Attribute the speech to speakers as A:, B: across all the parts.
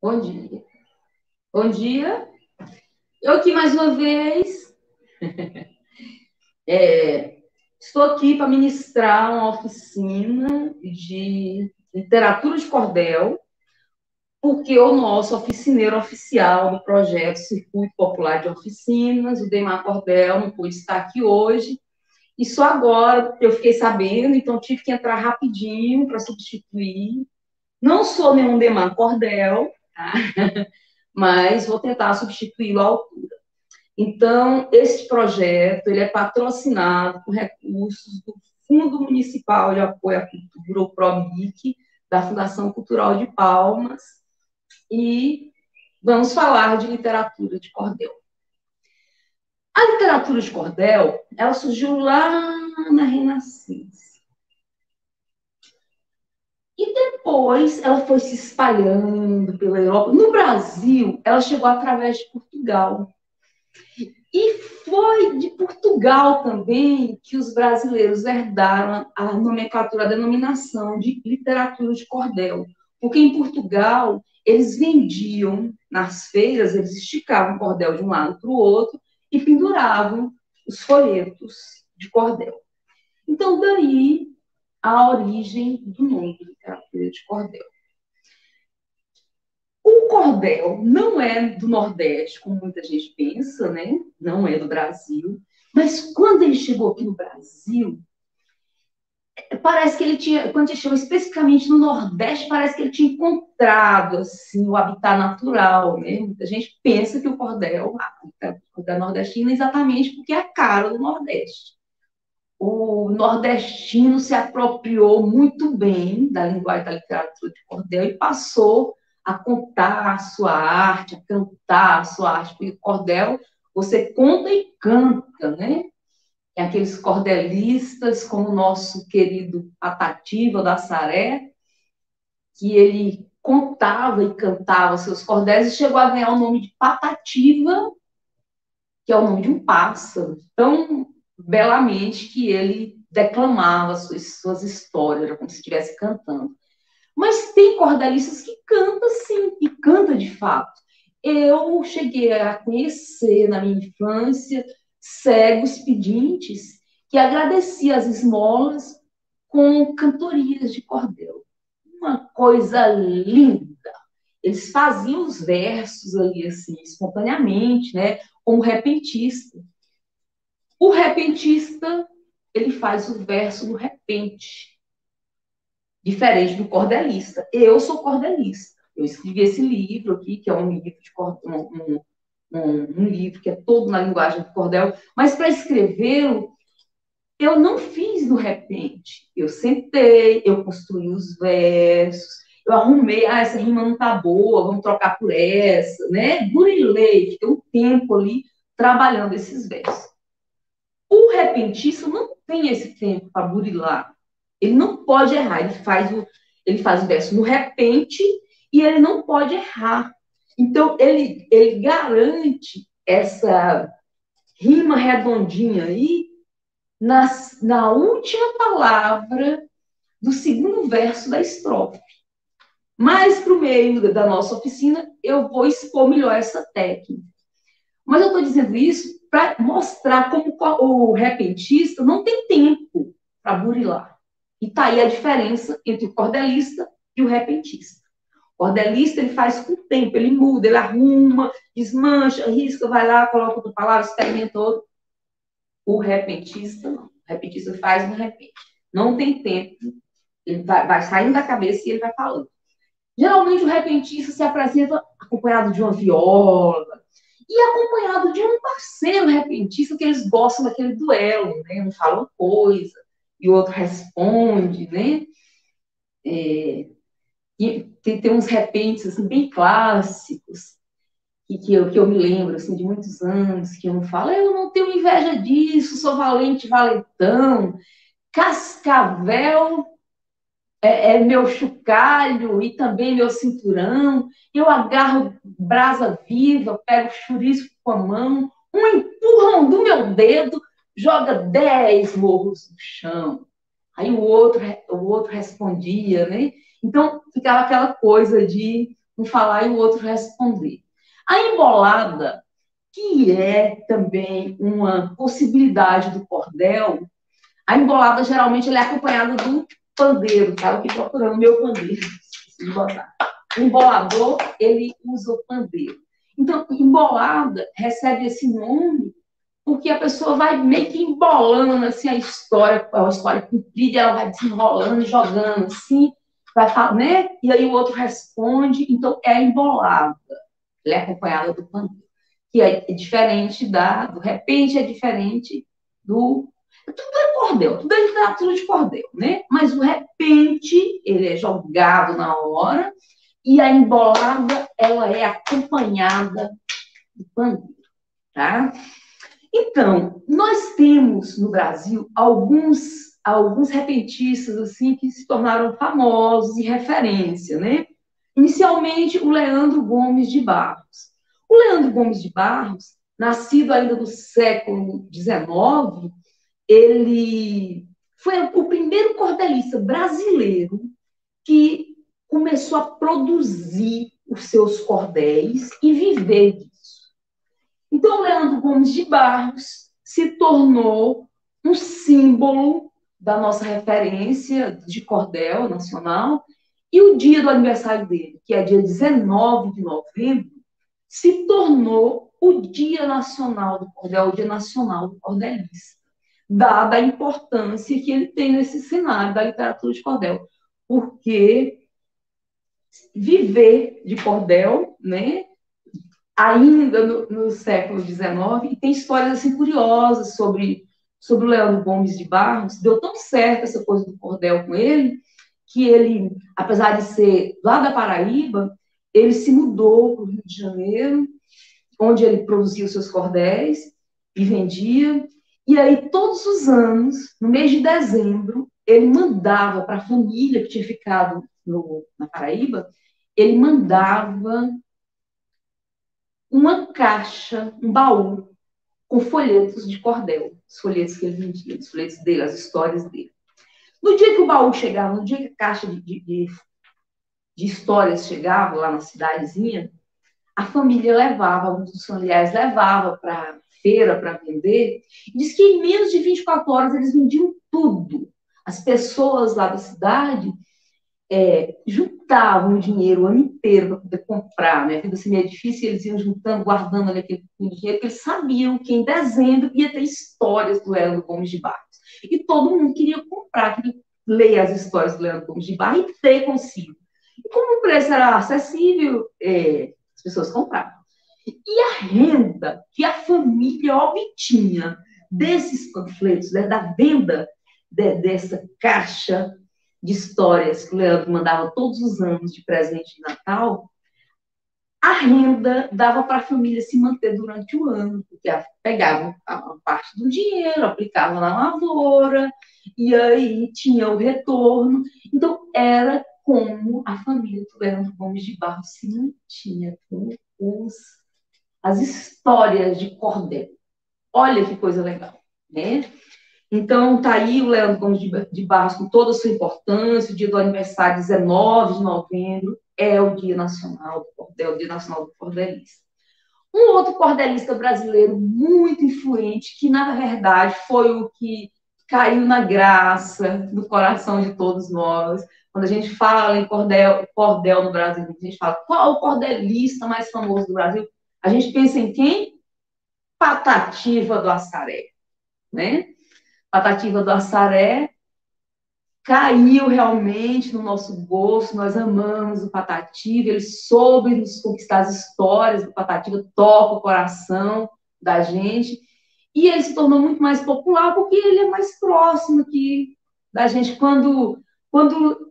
A: Bom dia. Bom dia. Eu aqui mais uma vez. Estou aqui para ministrar uma oficina de literatura de cordel, porque o nosso oficineiro oficial do projeto Circuito Popular de Oficinas, o Deimar Cordel, não pôde estar aqui hoje. E só agora eu fiquei sabendo, então tive que entrar rapidinho para substituir. Não sou nenhum Deimar Cordel, tá? Mas vou tentar substituí-lo à altura. Então, esse projeto ele é patrocinado por recursos do Fundo Municipal de Apoio à Cultura, o PROMIC, da Fundação Cultural de Palmas, e vamos falar de literatura de cordel. A literatura de cordel, ela surgiu lá na Renascença. E depois ela foi se espalhando pela Europa. No Brasil, ela chegou através de Portugal. E foi de Portugal também que os brasileiros herdaram a nomenclatura, a denominação de literatura de cordel. Porque em Portugal, eles vendiam nas feiras, eles esticavam o cordel de um lado para o outro e penduravam os folhetos de cordel. Então, daí a origem do nome de literatura de cordel. O cordel não é do Nordeste, como muita gente pensa, né? Não é do Brasil. Mas quando ele chegou aqui no Brasil, parece que ele tinha, quando ele chegou especificamente no Nordeste, parece que ele tinha encontrado assim, o habitat natural, né? Muita gente pensa que o cordel nordestino é exatamente porque é a cara do Nordeste. O nordestino se apropriou muito bem da linguagem da literatura de cordel e passou a contar a sua arte, a cantar a sua arte, porque cordel você conta e canta, né? E aqueles cordelistas, como o nosso querido Patativa da Saré, que ele contava e cantava seus cordéis e chegou a ganhar o nome de Patativa, que é o nome de um pássaro, tão belamente que ele declamava suas histórias, era como se estivesse cantando. Mas tem cordelistas que cantam sim, e canta de fato. Eu cheguei a conhecer na minha infância cegos pedintes que agradeciam as esmolas com cantorias de cordel. Uma coisa linda. Eles faziam os versos ali assim, espontaneamente, né? Como repentista. O repentista, ele faz o verso no repente, diferente do cordelista. Eu sou cordelista. Eu escrevi esse livro aqui, que é um livro de um livro que é todo na linguagem do cordel, mas para escrevê-lo, eu não fiz no repente. Eu sentei, eu construí os versos, eu arrumei, essa rima não tá boa, vamos trocar por essa, né? Burilei, fiquei um tempo ali trabalhando esses versos. O repentista não tem esse tempo para burilar. Ele não pode errar. Ele faz o verso no repente e ele não pode errar. Então, ele garante essa rima redondinha aí na última palavra do segundo verso da estrofe. Mais para o meio da nossa oficina, eu vou expor melhor essa técnica. Mas eu estou dizendo isso para mostrar como o repentista não tem tempo para burilar. E está aí a diferença entre o cordelista e o repentista. O cordelista, ele faz com o tempo, ele muda, ele arruma, desmancha, risca, vai lá, coloca outra palavra, experimenta outro. O repentista, não. O repentista faz no repente. Não tem tempo. Ele vai saindo da cabeça e ele vai falando. Geralmente, o repentista se apresenta acompanhado de uma viola, e acompanhado de um parceiro repentista que eles gostam daquele duelo, né? Um fala uma coisa e o outro responde, né? E tem uns repentes assim, bem clássicos que eu me lembro assim, de muitos anos, que um fala, eu não tenho inveja disso, sou valente, valentão, cascavel é meu chocalho e também meu cinturão. Eu agarro brasa viva, pego chouriço com a mão, um empurrão do meu dedo, joga 10 morros no chão. Aí o outro respondia, né? Então ficava aquela coisa de um falar e o outro responder. A embolada, que é também uma possibilidade do cordel, a embolada geralmente ela é acompanhada do pandeiro. Estava aqui procurando o meu pandeiro. Esqueci de botar. O embolador, ele usa o pandeiro. Então, embolada recebe esse nome porque a pessoa vai meio que embolando assim, a história comprida, ela vai desenrolando, jogando assim, vai falar, né? E aí o outro responde. Então, é a embolada. Ela é acompanhada do pandeiro. Que é diferente do repente, é diferente do. Tudo é cordel, tudo é literatura de cordel, né? Mas o repente, ele é jogado na hora, e a embolada, ela é acompanhada do pandeiro, tá? Então, nós temos no Brasil alguns repentistas assim que se tornaram famosos e referência, né? Inicialmente, o Leandro Gomes de Barros. O Leandro Gomes de Barros, nascido ainda no século XIX, ele foi o primeiro cordelista brasileiro que começou a produzir os seus cordéis e viver disso. Então, Leandro Gomes de Barros se tornou um símbolo da nossa referência de cordel nacional, e o dia do aniversário dele, que é dia 19 de novembro, se tornou o Dia Nacional do Cordel, o Dia Nacional do Cordelista, dada a importância que ele tem nesse cenário da literatura de cordel, porque viver de cordel, né, ainda no século XIX, e tem histórias assim curiosas sobre o Leandro Gomes de Barros. Deu tão certo essa coisa do cordel com ele, que ele, apesar de ser lá da Paraíba, ele se mudou para o Rio de Janeiro, onde ele produzia os seus cordéis e vendia. E aí, todos os anos, no mês de dezembro, ele mandava para a família que tinha ficado na Paraíba, ele mandava uma caixa, um baú, com folhetos de cordel, os folhetos que ele vendia, os folhetos dele, as histórias dele. No dia que o baú chegava, no dia que a caixa de histórias chegava lá na cidadezinha, a família levava, alguns dos familiares levavam para feira para vender, e diz que em menos de 24 horas eles vendiam tudo. As pessoas lá da cidade juntavam dinheiro o ano inteiro para poder comprar, né? A vida assim, meio difícil, eles iam juntando, guardando ali aquele dinheiro, porque eles sabiam que em dezembro ia ter histórias do Leandro Gomes de Barros. E todo mundo queria comprar, queria ler as histórias do Leandro Gomes de Barros e ter consigo. E como o preço era acessível, as pessoas compravam. E a renda que a família obtinha desses panfletos, né, da venda dessa caixa de histórias que o Leandro mandava todos os anos de presente de Natal, a renda dava para a família se manter durante o ano, porque pegavam a parte do dinheiro, aplicavam na lavoura, e aí tinha o retorno. Então, era como a família do Leandro Gomes de Barros se mantinha com as histórias de cordel. Olha que coisa legal, né? Então, está aí o Leandro Gomes de Barros com toda a sua importância. O dia do aniversário, 19 de novembro, é o Dia Nacional do Cordel, o Dia Nacional do Cordelista. Um outro cordelista brasileiro muito influente, que, na verdade, foi o que caiu na graça do coração de todos nós. Quando a gente fala em cordel no Brasil, a gente fala qual o cordelista mais famoso do Brasil? A gente pensa em quem? Patativa do Assaré, né? Patativa do Assaré caiu realmente no nosso gosto, nós amamos o Patativa, ele soube nos conquistar as histórias do Patativa, toca o coração da gente, e ele se tornou muito mais popular porque ele é mais próximo aqui da gente. Quando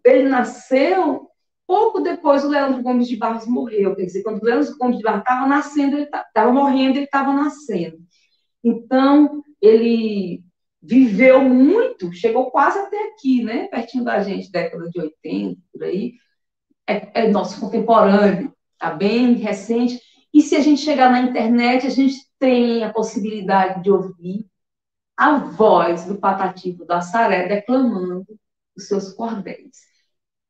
A: ele nasceu, pouco depois o Leandro Gomes de Barros morreu, quer dizer, quando o Leandro Gomes de Barros estava nascendo, ele estava morrendo, ele estava nascendo. Então, ele viveu muito, chegou quase até aqui, né? Pertinho da gente, década de 80, por aí. É nosso contemporâneo, tá bem recente. E se a gente chegar na internet, a gente tem a possibilidade de ouvir a voz do Patativa do Assaré declamando os seus cordéis.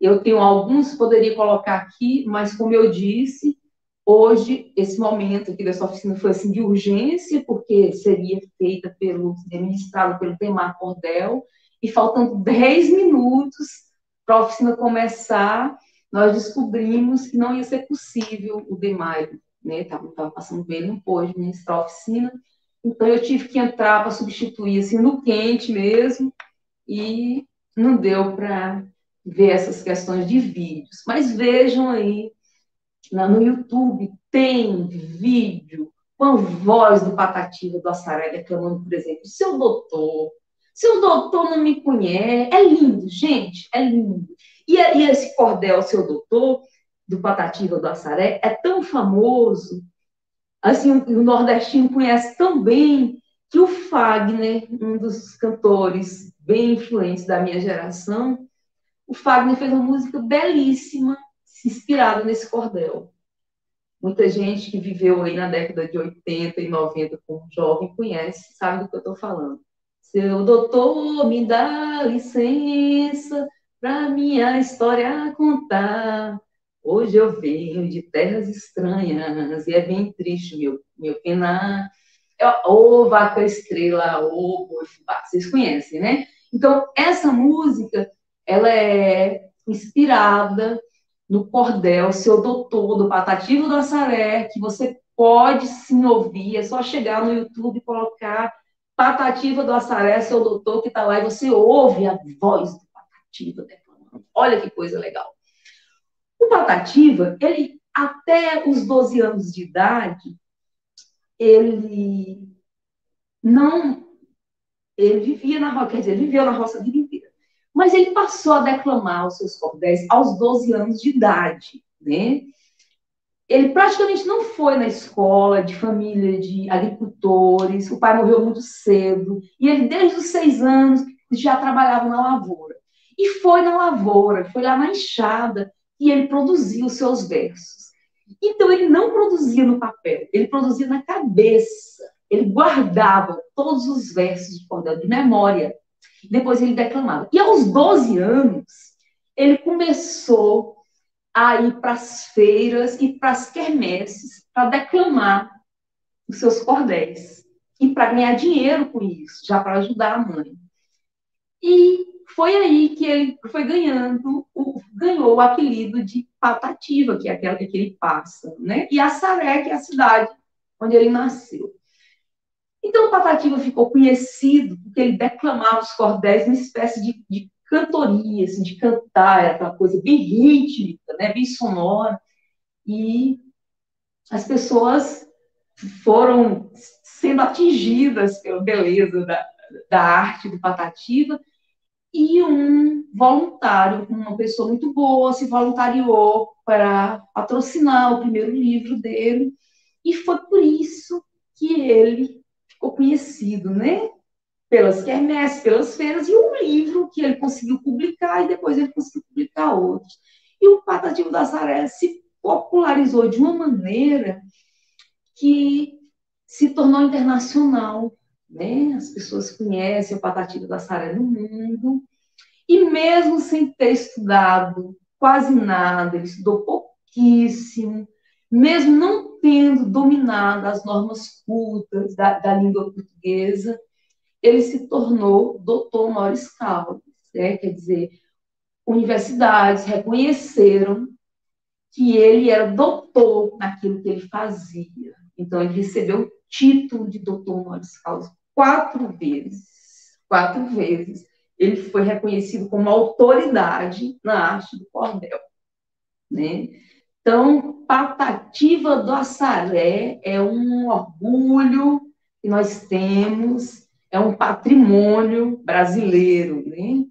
A: Eu tenho alguns, poderia colocar aqui, mas como eu disse, hoje, esse momento aqui dessa oficina foi assim, de urgência, porque seria feita ministrada pelo Demar Cordel, e faltando 10 minutos para a oficina começar, nós descobrimos que não ia ser possível o Demar, né? Estava passando bem, ele não pôde ministrar a oficina, então eu tive que entrar para substituir, assim, no quente mesmo, e não deu para ver essas questões de vídeos. Mas vejam aí, no YouTube tem vídeo com a voz do Patativa do Assaré declamando, por exemplo, seu doutor não me conhece. É lindo, gente, é lindo. E esse cordel, seu doutor, do Patativa do Assaré, é tão famoso, assim, o nordestino conhece tão bem, que o Fagner, um dos cantores bem influentes da minha geração, o Fagner fez uma música belíssima, inspirada nesse cordel. Muita gente que viveu aí na década de 80 e 90 como jovem conhece, sabe do que eu estou falando. Seu doutor, me dá licença para minha história contar. Hoje eu venho de terras estranhas e é bem triste meu penar. Ô, vaca estrela, ô, boi fubá, vocês conhecem, né? Então, essa música, ela é inspirada no cordel Seu Doutor, do Patativa do Assaré, que você pode sim ouvir, é só chegar no YouTube e colocar Patativa do Assaré, Seu Doutor, que está lá, e você ouve a voz do Patativa declamando. Olha que coisa legal. O Patativa, ele, até os 12 anos de idade, ele não... Ele vivia na roça, quer dizer, ele viveu na roça a vida inteira. Mas ele passou a declamar os seus cordéis aos 12 anos de idade, né? Ele praticamente não foi na escola de família de agricultores, o pai morreu muito cedo, e ele, desde os 6 anos, já trabalhava na lavoura. E foi na lavoura, foi lá na enxada, e ele produziu os seus versos. Então, ele não produzia no papel, ele produzia na cabeça. Ele guardava todos os versos de cordel de memória. Depois ele declamava. E aos 12 anos, ele começou a ir para as feiras e para as quermesses para declamar os seus cordéis. E para ganhar dinheiro com isso, já para ajudar a mãe. E foi aí que ele foi ganhou o apelido de Patativa, que é aquele pássaro, né? E Assaré, que é a cidade onde ele nasceu. Então, o Patativa ficou conhecido porque ele declamava os cordéis uma espécie de cantoria, assim, de cantar, era aquela coisa bem rítmica, né? Bem sonora. E as pessoas foram sendo atingidas pela beleza da arte do Patativa, e um voluntário, uma pessoa muito boa, se voluntariou para patrocinar o primeiro livro dele, e foi por isso que ele ficou conhecido, né? Pelas quermesses, pelas feiras, e um livro que ele conseguiu publicar, e depois ele conseguiu publicar outros. E o Patativa da Saré se popularizou de uma maneira que se tornou internacional, né? As pessoas conhecem o Patativa da Saré no mundo, e mesmo sem ter estudado quase nada, ele estudou pouquíssimo, mesmo não tendo dominado as normas cultas da língua portuguesa, ele se tornou doutor honoris causa, né? Quer dizer, universidades reconheceram que ele era doutor naquilo que ele fazia. Então, ele recebeu o título de doutor honoris causa 4 vezes. 4 vezes. Ele foi reconhecido como autoridade na arte do cordel, né? Então, Patativa do Assaré é um orgulho que nós temos, é um patrimônio brasileiro, né?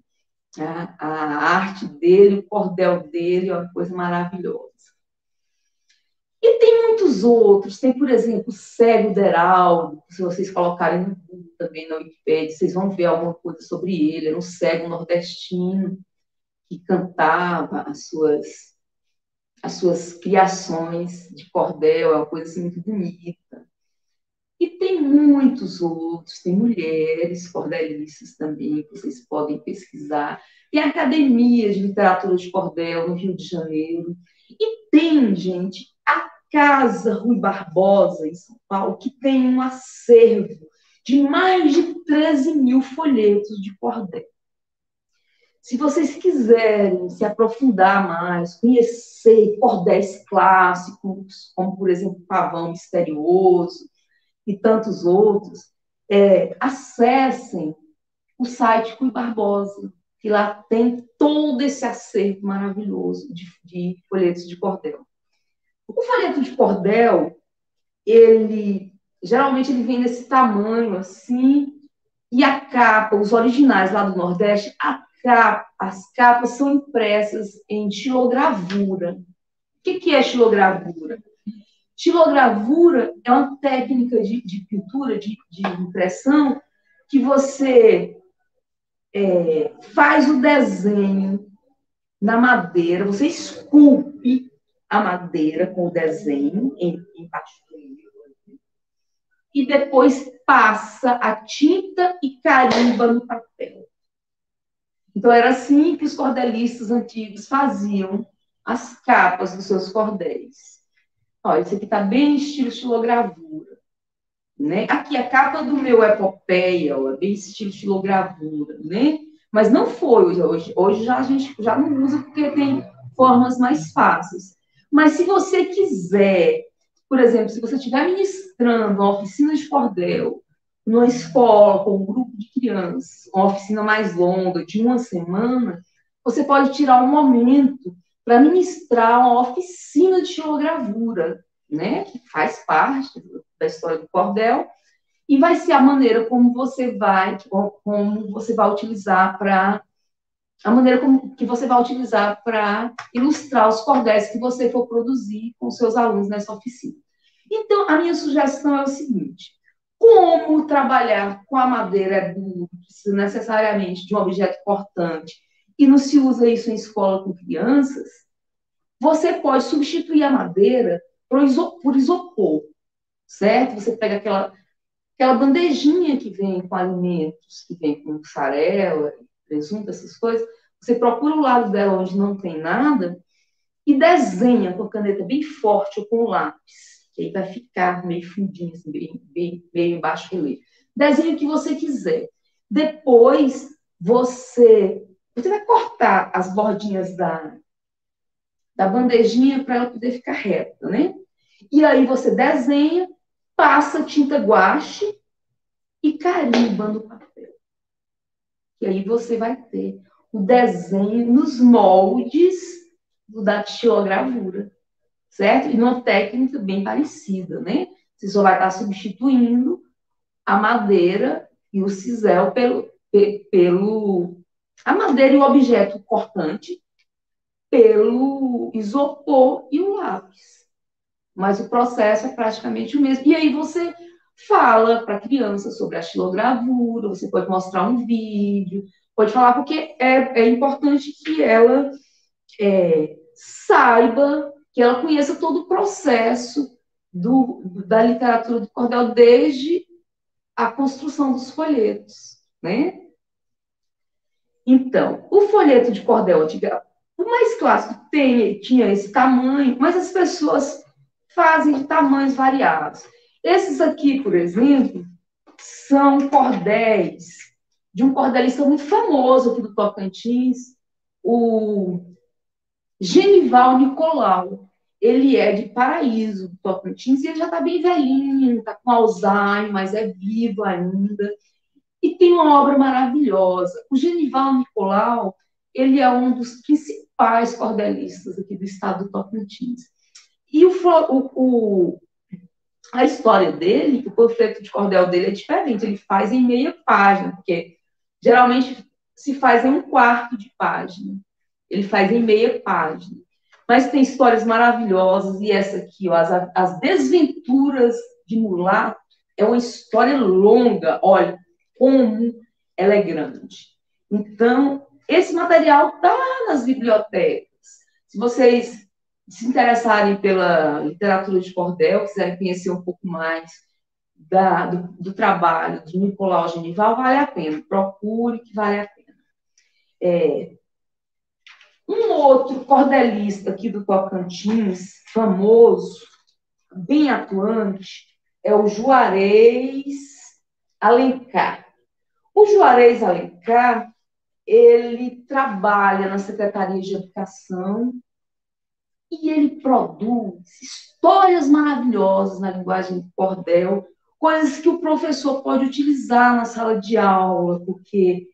A: A arte dele, o cordel dele é uma coisa maravilhosa. E tem muitos outros, tem, por exemplo, o Cego Deraldo, se vocês colocarem no Google também, na Wikipedia, vocês vão ver alguma coisa sobre ele, era um cego nordestino que cantava as suas criações de cordel, é uma coisa assim muito bonita. E tem muitos outros, tem mulheres cordelistas também, que vocês podem pesquisar. tem academia de literatura de cordel no Rio de Janeiro, e tem, gente, a Casa Rui Barbosa, em São Paulo, que tem um acervo de mais de 13 mil folhetos de cordel. Se vocês quiserem se aprofundar mais, conhecer cordéis clássicos, como, por exemplo, Pavão Misterioso e tantos outros, acessem o site Rui Barbosa, que lá tem todo esse acervo maravilhoso de folhetos de cordel. O folheto de cordel, geralmente ele vem nesse tamanho assim, e a capa, os originais lá do Nordeste, as capas são impressas em xilogravura. O que é xilogravura? Xilogravura é uma técnica de pintura, de impressão, que você faz o desenho na madeira, você esculpe a madeira com o desenho embaixo do livro, e depois passa a tinta e carimba no papel. Então, era assim que os cordelistas antigos faziam as capas dos seus cordéis. Olha, esse aqui está bem estilo xilogravura. Né? Aqui, a capa do meu Epopeia, ó, é bem estilo xilogravura, né? Mas não foi hoje. Hoje a gente já não usa porque tem formas mais fáceis. Mas se você quiser, por exemplo, se você estiver ministrando uma oficina de cordel, numa escola com um grupo de crianças, uma oficina mais longa, de uma semana, você pode tirar um momento para ministrar uma oficina de xilogravura, né? Que faz parte da história do cordel, e vai ser a maneira como você vai utilizar para ilustrar os cordéis que você for produzir com seus alunos nessa oficina. Então, a minha sugestão é o seguinte: como trabalhar com a madeira é duro, precisa necessariamente de um objeto cortante, e não se usa isso em escola com crianças, você pode substituir a madeira por isopor, certo? Você pega aquela bandejinha que vem com alimentos, que vem com mussarela, presunto, essas coisas, você procura o lado dela onde não tem nada e desenha com a caneta bem forte ou com o lápis, que aí vai ficar meio fundinho, assim, meio embaixo do relevo. Desenha o que você quiser. Depois, você vai cortar as bordinhas da bandejinha para ela poder ficar reta, né? E aí você desenha, passa tinta guache e carimba no papel. E aí você vai ter o desenho nos moldes da xilogravura, certo? E numa técnica bem parecida, né? Você só vai estar substituindo a madeira e o cisel a madeira e o objeto cortante pelo isopor e o lápis. Mas o processo é praticamente o mesmo. E aí você fala para a criança sobre a xilogravura, você pode mostrar um vídeo, pode falar, porque é importante que ela saiba, que ela conheça todo o processo da literatura do cordel, desde a construção dos folhetos, né? Então, o folheto de cordel antigo, o mais clássico tinha esse tamanho, mas as pessoas fazem de tamanhos variados. Esses aqui, por exemplo, são cordéis de um cordelista muito famoso aqui do Tocantins, o Genival Nicolau. Ele é de Paraíso, do Tocantins, e ele já está bem velhinho, está com Alzheimer, mas é vivo ainda. E tem uma obra maravilhosa. O Genival Nicolau, ele é um dos principais cordelistas aqui do estado do Tocantins. E a história dele, o panfleto de cordel dele é diferente. Ele faz em meia página, porque geralmente se faz em um quarto de página. Ele faz em meia página. Mas tem histórias maravilhosas. E essa aqui, ó, as Desventuras de Mulato, é uma história longa. Olha como ela é grande. Então, esse material está nas bibliotecas. Se vocês se interessarem pela literatura de cordel, quiserem conhecer um pouco mais do trabalho de Nicolau Genival, vale a pena. Procure que vale a pena. Um outro cordelista aqui do Tocantins, famoso, bem atuante, é o Juarez Alencar. O Juarez Alencar, ele trabalha na Secretaria de Educação e ele produz histórias maravilhosas na linguagem de cordel, coisas que o professor pode utilizar na sala de aula, porque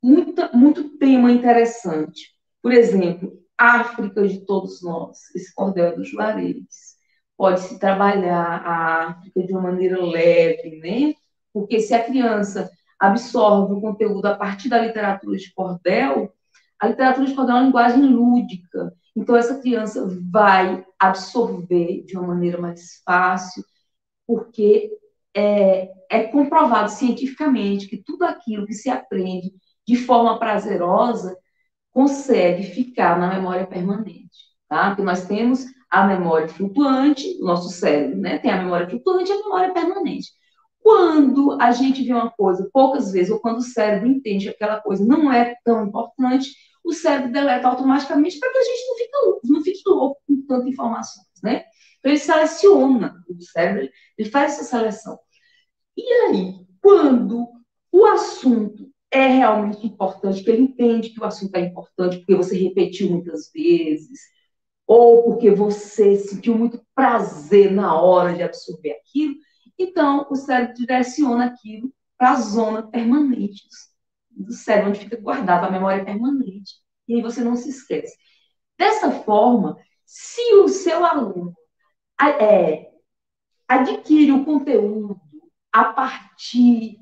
A: muito tema interessante. Por exemplo, África de todos nós, esse cordel é do Juarez. Pode-se trabalhar a África de uma maneira leve, né? Porque se a criança absorve o conteúdo a partir da literatura de cordel, a literatura de cordel é uma linguagem lúdica. Então, essa criança vai absorver de uma maneira mais fácil, porque é comprovado cientificamente que tudo aquilo que se aprende de forma prazerosa consegue ficar na memória permanente, tá? Porque nós temos a memória flutuante, o nosso cérebro, né? Tem a memória flutuante e a memória permanente. Quando a gente vê uma coisa poucas vezes, ou quando o cérebro entende que aquela coisa não é tão importante, o cérebro deleta automaticamente para que a gente não fique louco com tanta informações, né? Então, ele seleciona, o cérebro, ele faz essa seleção. E aí, quando o assunto é realmente importante, que ele entende que o assunto é importante porque você repetiu muitas vezes, ou porque você sentiu muito prazer na hora de absorver aquilo, então o cérebro direciona aquilo para a zona permanente do cérebro, onde fica guardado a memória permanente. E aí você não se esquece. Dessa forma, se o seu aluno adquire o conteúdo a partir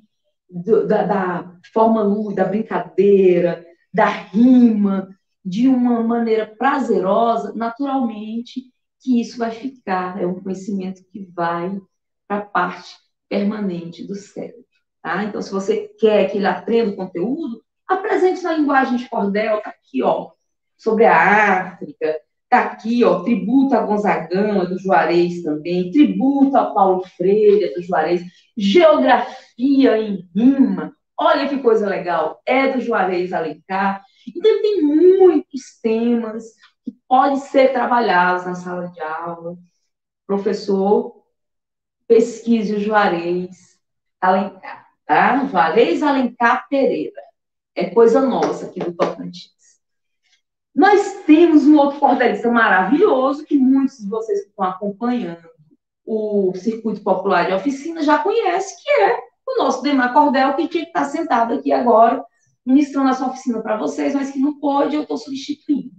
A: da forma lúdica, da brincadeira, da rima, de uma maneira prazerosa, naturalmente que isso vai ficar, é um conhecimento que vai para a parte permanente do cérebro. Tá? Então, se você quer que ele aprenda o conteúdo, apresente na linguagem de cordel, tá aqui, ó, sobre a África, tá aqui, ó, tributo a Gonzagão, é do Juarez também, tributo a Paulo Freire, é do Juarez, geografia em rima, olha que coisa legal, é do Juarez Alencar. Então, tem muitos temas que podem ser trabalhados na sala de aula. Professor, pesquise o Juarez Alencar, tá? Juarez Alencar Pereira. É coisa nossa aqui do Tocantins. Nós temos um outro cordelista maravilhoso que muitos de vocês que estão acompanhando o Circuito Popular de Oficina já conhecem, que é o nosso Demar Cordel, que tinha que estar sentado aqui agora, ministrando essa oficina para vocês, mas que não pôde, eu estou substituindo.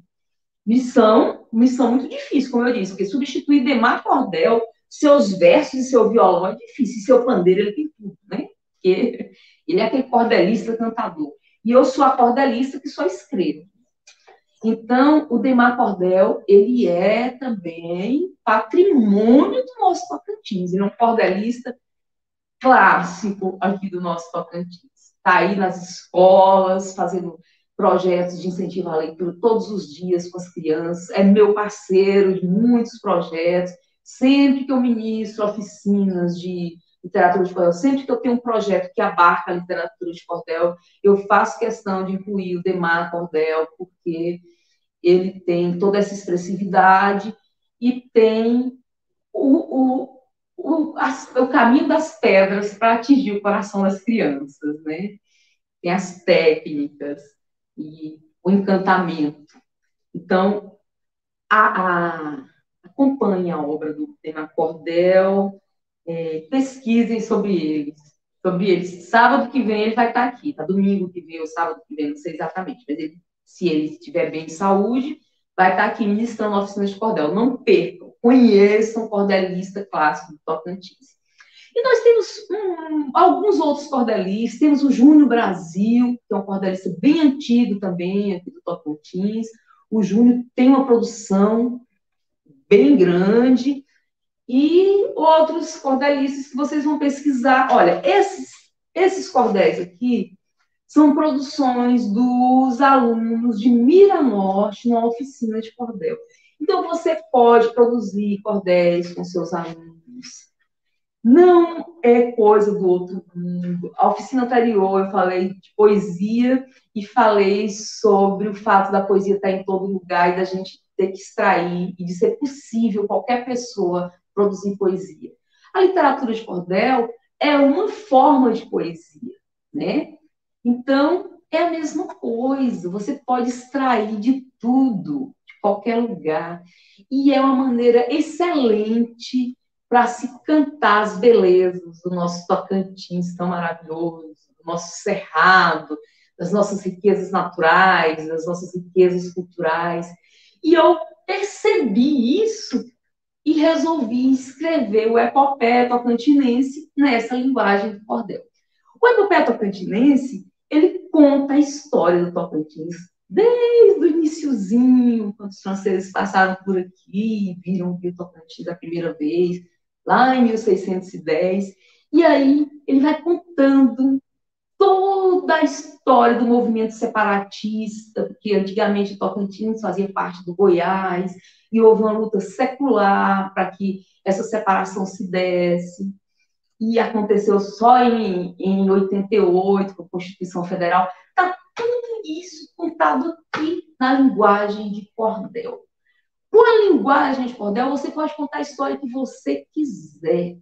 A: Missão muito difícil, como eu disse, porque substituir Demar Cordel, seus versos e seu violão é difícil, e seu pandeiro ele tem tudo, né? Porque ele é aquele cordelista cantador. E eu sou a cordelista que só escrevo. Então, o Demar Cordel, ele é também patrimônio do nosso Tocantins. Ele é um cordelista clássico aqui do nosso Tocantins. Está aí nas escolas, fazendo projetos de incentivo à leitura todos os dias com as crianças. É meu parceiro de muitos projetos. Sempre que eu ministro oficinas de literatura de cordel, sempre que eu tenho um projeto que abarca a literatura de cordel, eu faço questão de incluir o Demar Cordel, porque ele tem toda essa expressividade e tem o caminho das pedras para atingir o coração das crianças, né? Tem as técnicas e o encantamento. Então, acompanhe a obra do Tema Cordel, pesquisem sobre eles. Sábado que vem ele vai estar aqui, tá? Domingo que vem ou sábado que vem, não sei exatamente, mas se ele estiver bem de saúde, vai estar aqui ministrando a oficina de cordel. Não percam, conheçam o cordelista clássico do Tocantins. E nós temos alguns outros cordelistas, temos o Júnior Brasil, que é um cordelista bem antigo também, aqui do Tocantins. O Júnior tem uma produção bem grande, e outros cordelistas que vocês vão pesquisar. Olha, esses cordéis aqui são produções dos alunos de Miranorte, numa oficina de cordel. Então, você pode produzir cordéis com seus alunos, não é coisa do outro mundo. A oficina anterior eu falei de poesia e falei sobre o fato da poesia estar em todo lugar e da gente ter que extrair e de ser possível qualquer pessoa produzir poesia. A literatura de cordel é uma forma de poesia, né? Então, é a mesma coisa. Você pode extrair de tudo, de qualquer lugar. E é uma maneira excelente para se cantar as belezas do nosso Tocantins tão maravilhoso, do nosso Cerrado, das nossas riquezas naturais, das nossas riquezas culturais. E eu percebi isso e resolvi escrever o Epopeia Tocantinense nessa linguagem do cordel. O Epopeia Tocantinense, ele conta a história do Tocantins desde o iniciozinho, quando os franceses passaram por aqui, viram o Rio Tocantins a primeira vez, lá em 1610. E aí ele vai contando toda a história do movimento separatista, porque antigamente o Tocantins fazia parte do Goiás, e houve uma luta secular para que essa separação se desse, e aconteceu só em 88, com a Constituição Federal. Está tudo isso contado aqui na linguagem de cordel. Com a linguagem de cordel, você pode contar a história que você quiser.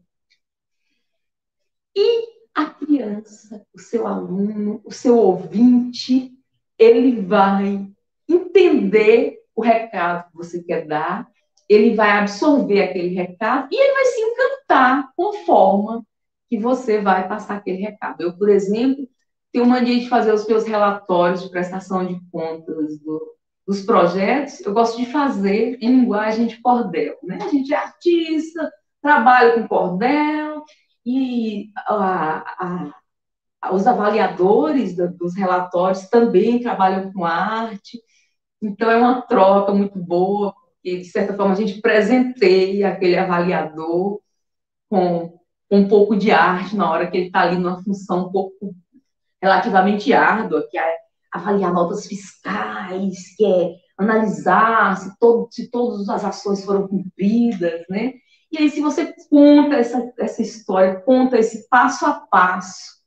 A: E a criança, o seu aluno, o seu ouvinte, ele vai entender o recado que você quer dar, ele vai absorver aquele recado e ele vai se encantar com a forma que você vai passar aquele recado. Eu, por exemplo, tenho mania de fazer os meus relatórios de prestação de contas dos projetos, eu gosto de fazer em linguagem de cordel, né? A gente é artista, trabalha com cordel, e os avaliadores dos relatórios também trabalham com arte, então é uma troca muito boa, porque, de certa forma, a gente presenteia aquele avaliador com um pouco de arte na hora que ele está ali numa função um pouco relativamente árdua, que é avaliar notas fiscais, que é analisar se todas as ações foram cumpridas, né? E aí, se você conta essa história, conta esse passo a passo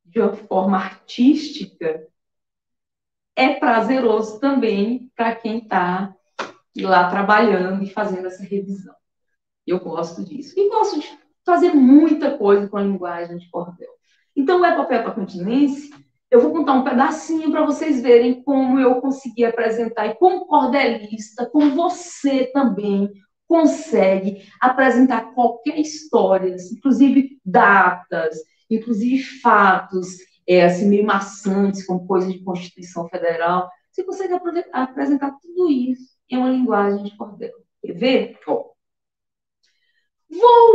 A: de uma forma artística, é prazeroso também para quem está lá trabalhando e fazendo essa revisão. Eu gosto disso. E gosto de fazer muita coisa com a linguagem de cordel. Então, o Epopeia Tocantinense, eu vou contar um pedacinho para vocês verem como eu consegui apresentar, e como cordelista, como você também consegue apresentar qualquer história, inclusive datas, inclusive fatos, assim, meio maçantes, como coisas de Constituição Federal. Você consegue apresentar tudo isso em uma linguagem de cordel. Quer ver? Vou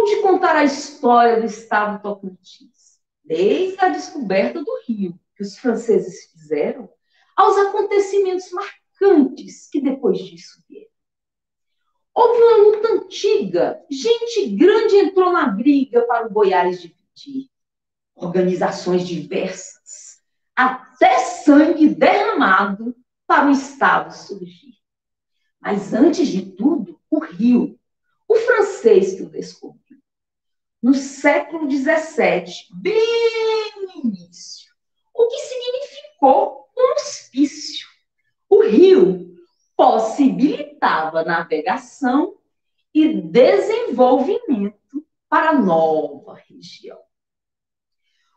A: te contar a história do estado do Tocantins, desde a descoberta do Rio, que os franceses fizeram, aos acontecimentos marcantes que depois disso vieram. Houve uma luta antiga, gente grande entrou na briga para o Goiás dividir, organizações diversas, até sangue derramado para o estado surgir. Mas antes de tudo, o Rio, o francês que o descobriu. No século XVII, bem no início, o que significou um hospício. O rio possibilitava navegação e desenvolvimento para a nova região.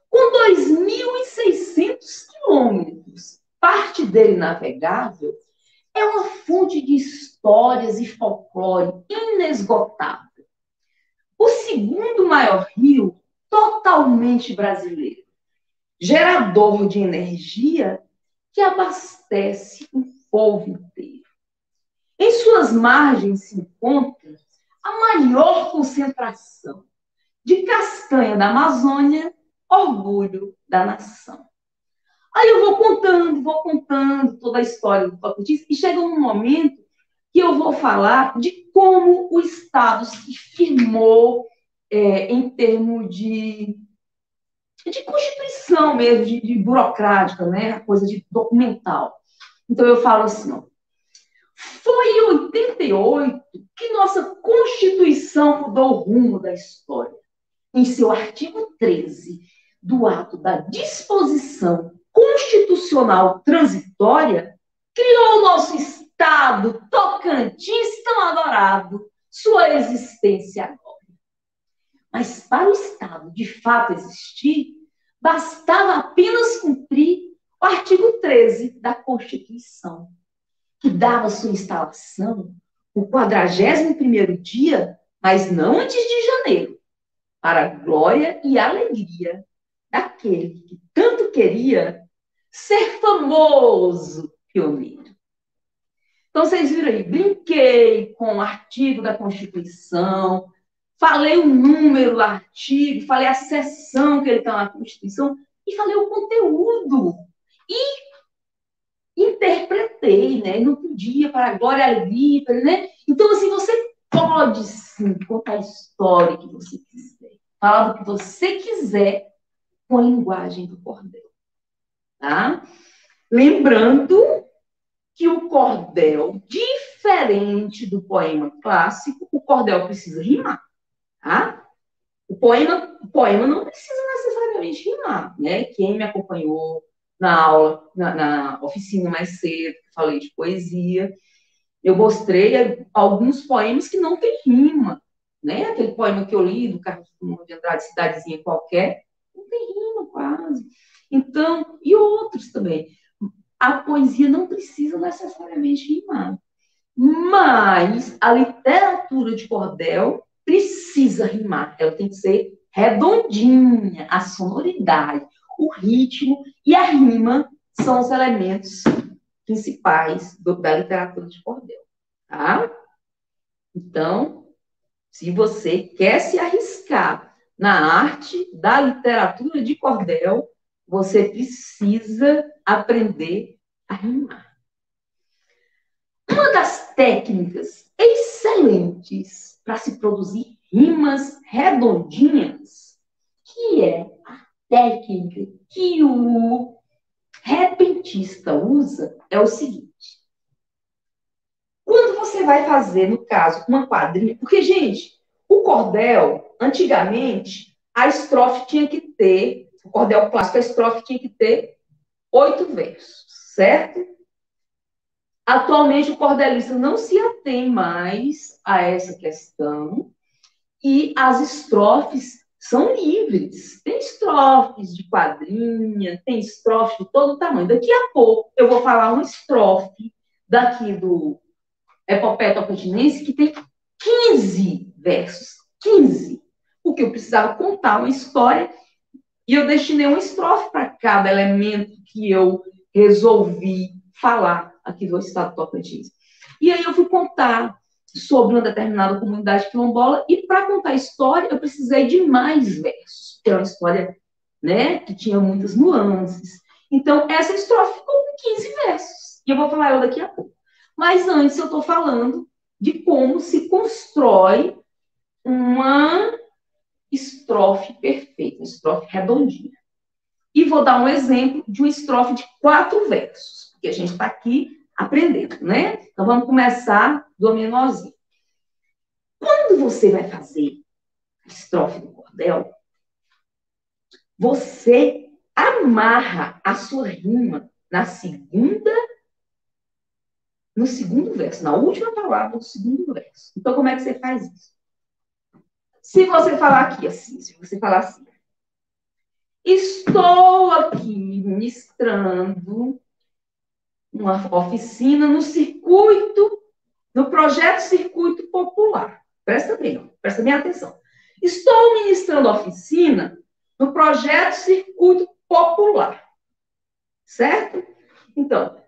A: Com 2.600 quilômetros, parte dele navegável, é uma fonte de histórias e folclore inesgotável. O segundo maior rio totalmente brasileiro, gerador de energia que abastece o povo inteiro. Em suas margens se encontra a maior concentração de castanha da Amazônia, orgulho da nação. Aí eu vou contando toda a história do Tocantins, e chega um momento que eu vou falar de como o Estado se firmou em termos de constituição mesmo, de burocrática, né? A coisa de documental. Então eu falo assim, ó, foi em 88 que nossa Constituição mudou o rumo da história. em seu artigo 13 do ato da disposição constitucional transitória, criou o nosso Estado Tocantins tão adorado, sua existência agora. Mas para o Estado de fato existir, bastava apenas cumprir o artigo 13 da Constituição, que dava sua instalação o 41º dia, mas não antes de janeiro, para a glória e alegria daquele que tanto queria ser famoso pioneiro. Então, vocês viram aí, brinquei com o artigo da Constituição, falei o número do artigo, falei a seção que ele está na Constituição e falei o conteúdo. E interpretei, né? Não podia, para a glória e alegria, né? Então, assim, você pode, sim, contar a história que você quiser, falar do que você quiser com a linguagem do cordel, tá? Lembrando que o cordel, diferente do poema clássico, o cordel precisa rimar, tá? O poema não precisa necessariamente rimar, né? Quem me acompanhou na aula, na oficina mais cedo, que falei de poesia, eu mostrei alguns poemas que não têm rima, né? Aquele poema que eu li, do Carlos Drummond de Andrade, Cidadezinha Qualquer, não tem rima quase. Então, e outros também. A poesia não precisa necessariamente rimar, mas a literatura de cordel precisa rimar, ela tem que ser redondinha, a sonoridade, o ritmo e a rima são os elementos principais da literatura de cordel, tá? Então, se você quer se arriscar na arte da literatura de cordel, você precisa aprender a rimar. Uma das técnicas excelentes para se produzir rimas redondinhas, que é a técnica que o repentista usa, é o seguinte. Quando você vai fazer, no caso, uma quadrilha, porque, gente, o cordel, antigamente, a estrofe tinha que ter, o cordel clássico, a estrofe tinha que ter 8 versos, certo? Atualmente, o cordelista não se atém mais a essa questão e as estrofes são livres. Tem estrofes de quadrinha, tem estrofes de todo tamanho. Daqui a pouco eu vou falar uma estrofe daqui do Epopeia Tocantinense que tem 15 versos. 15. Porque eu precisava contar uma história e eu destinei uma estrofe para cada elemento que eu resolvi falar aqui do estado do Tocantins. E aí eu fui contar sobre uma determinada comunidade quilombola e para contar a história eu precisei de mais versos, porque é uma história, né, que tinha muitas nuances. Então, essa estrofe ficou com 15 versos. E eu vou falar ela daqui a pouco. Mas antes eu estou falando de como se constrói uma estrofe perfeita, uma estrofe redondinha. E vou dar um exemplo de uma estrofe de 4 versos, porque a gente está aqui aprendendo, né? Então, vamos começar do menorzinho. Quando você vai fazer a estrofe do cordel, você amarra a sua rima no segundo verso, na última palavra do segundo verso. Então, como é que você faz isso? Se você falar aqui assim, se você falar assim, estou aqui ministrando uma oficina no projeto Circuito Popular. Presta bem atenção. Estou ministrando oficina no projeto Circuito Popular. Certo? Então,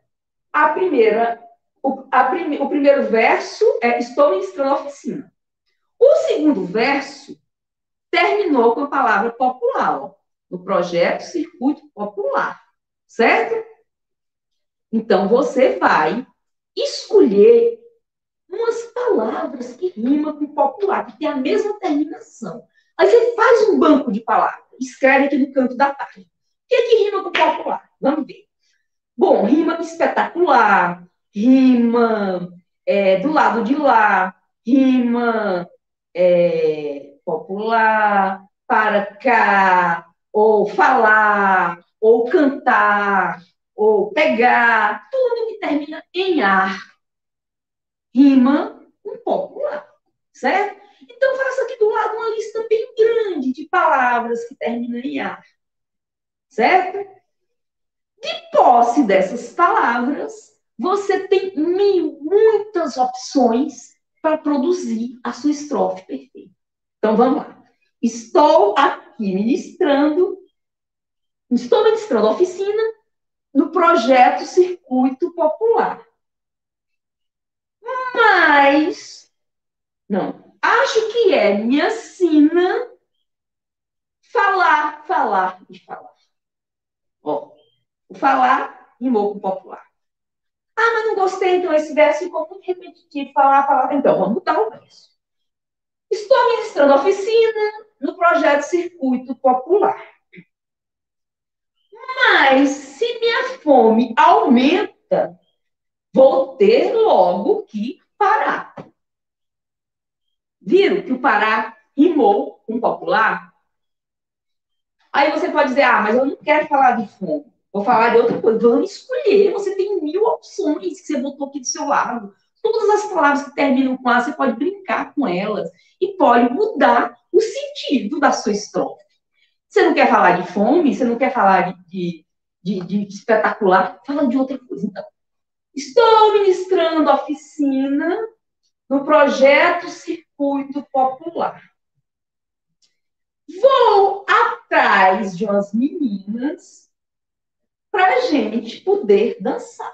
A: o primeiro verso é estou ministrando oficina. O segundo verso terminou com a palavra popular, ó, no projeto Circuito Popular. Certo? Então, você vai escolher umas palavras que rimam com popular, que tem a mesma terminação. Aí você faz um banco de palavras, escreve aqui no canto da página. O que é que rima com popular? Vamos ver. Bom, rima espetacular, rima do lado de lá, rima popular, para cá, ou falar, ou cantar, ou pegar, tudo que termina em ar, rima com popular, certo? Então, faça aqui do lado uma lista bem grande de palavras que terminam em ar, certo? De posse dessas palavras, você tem muitas opções para produzir a sua estrofe perfeita. Então, vamos lá. Estou ministrando oficina no projeto Circuito Popular. Mas, não, acho que é minha sina falar, falar e falar. Ó, o falar rimou com popular. Ah, mas não gostei, então esse verso ficou muito repetitivo, falar, falar. Então, vamos mudar o verso. Estou ministrando oficina no projeto Circuito Popular. Mas, se minha fome aumenta, vou ter logo que parar. Viram que o parar rimou com popular? Aí você pode dizer, ah, mas eu não quero falar de fome. Vou falar de outra coisa. Vamos escolher. Você tem 1000 opções que você botou aqui do seu lado. Todas as palavras que terminam com A, você pode brincar com elas. E pode mudar o sentido da sua estrofe. Você não quer falar de fome? Você não quer falar de espetacular? Fala de outra coisa, então. Estou ministrando oficina no projeto Circuito Popular. Vou atrás de umas meninas para a gente poder dançar.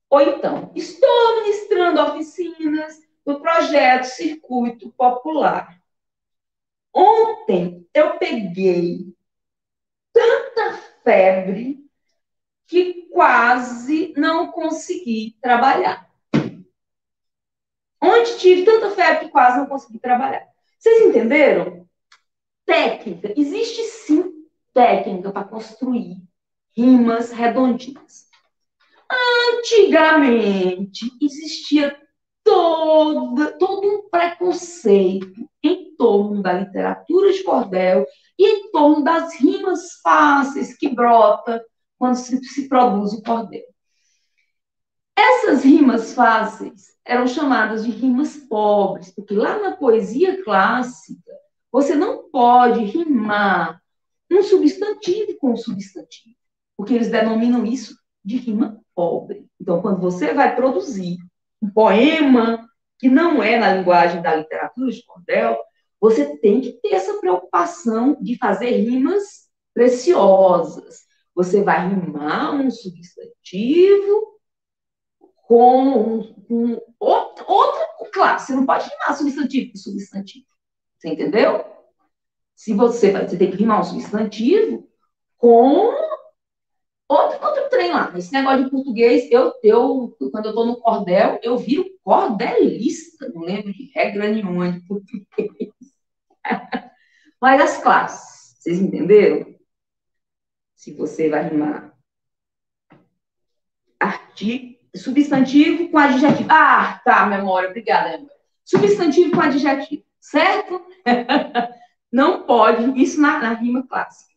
A: Ou então, estou ministrando oficinas no projeto Circuito Popular. Ontem eu peguei tanta febre que quase não consegui trabalhar. Ontem tive tanta febre que quase não consegui trabalhar. Vocês entenderam? Técnica. Existe sim técnica para construir rimas redondinhas. Antigamente, existia todo um preconceito em torno da literatura de cordel e em torno das rimas fáceis que brota quando se produz o cordel. Essas rimas fáceis eram chamadas de rimas pobres, porque lá na poesia clássica, você não pode rimar um substantivo com um substantivo, porque eles denominam isso de rima pobre. Então, quando você vai produzir um poema que não é na linguagem da literatura de cordel, você tem que ter essa preocupação de fazer rimas preciosas. Você vai rimar um substantivo com outra, claro, você não pode rimar substantivo com substantivo. Você entendeu? Se você tem que rimar um substantivo com outro trem lá. Esse negócio de português, quando eu estou no cordel, eu viro cordelista. Não lembro de regra nenhuma de português. Mas as classes, vocês entenderam? Se você vai rimar substantivo com adjetivo. Ah, tá, memória, obrigada. Substantivo com adjetivo, certo? Não pode, isso na rima clássica,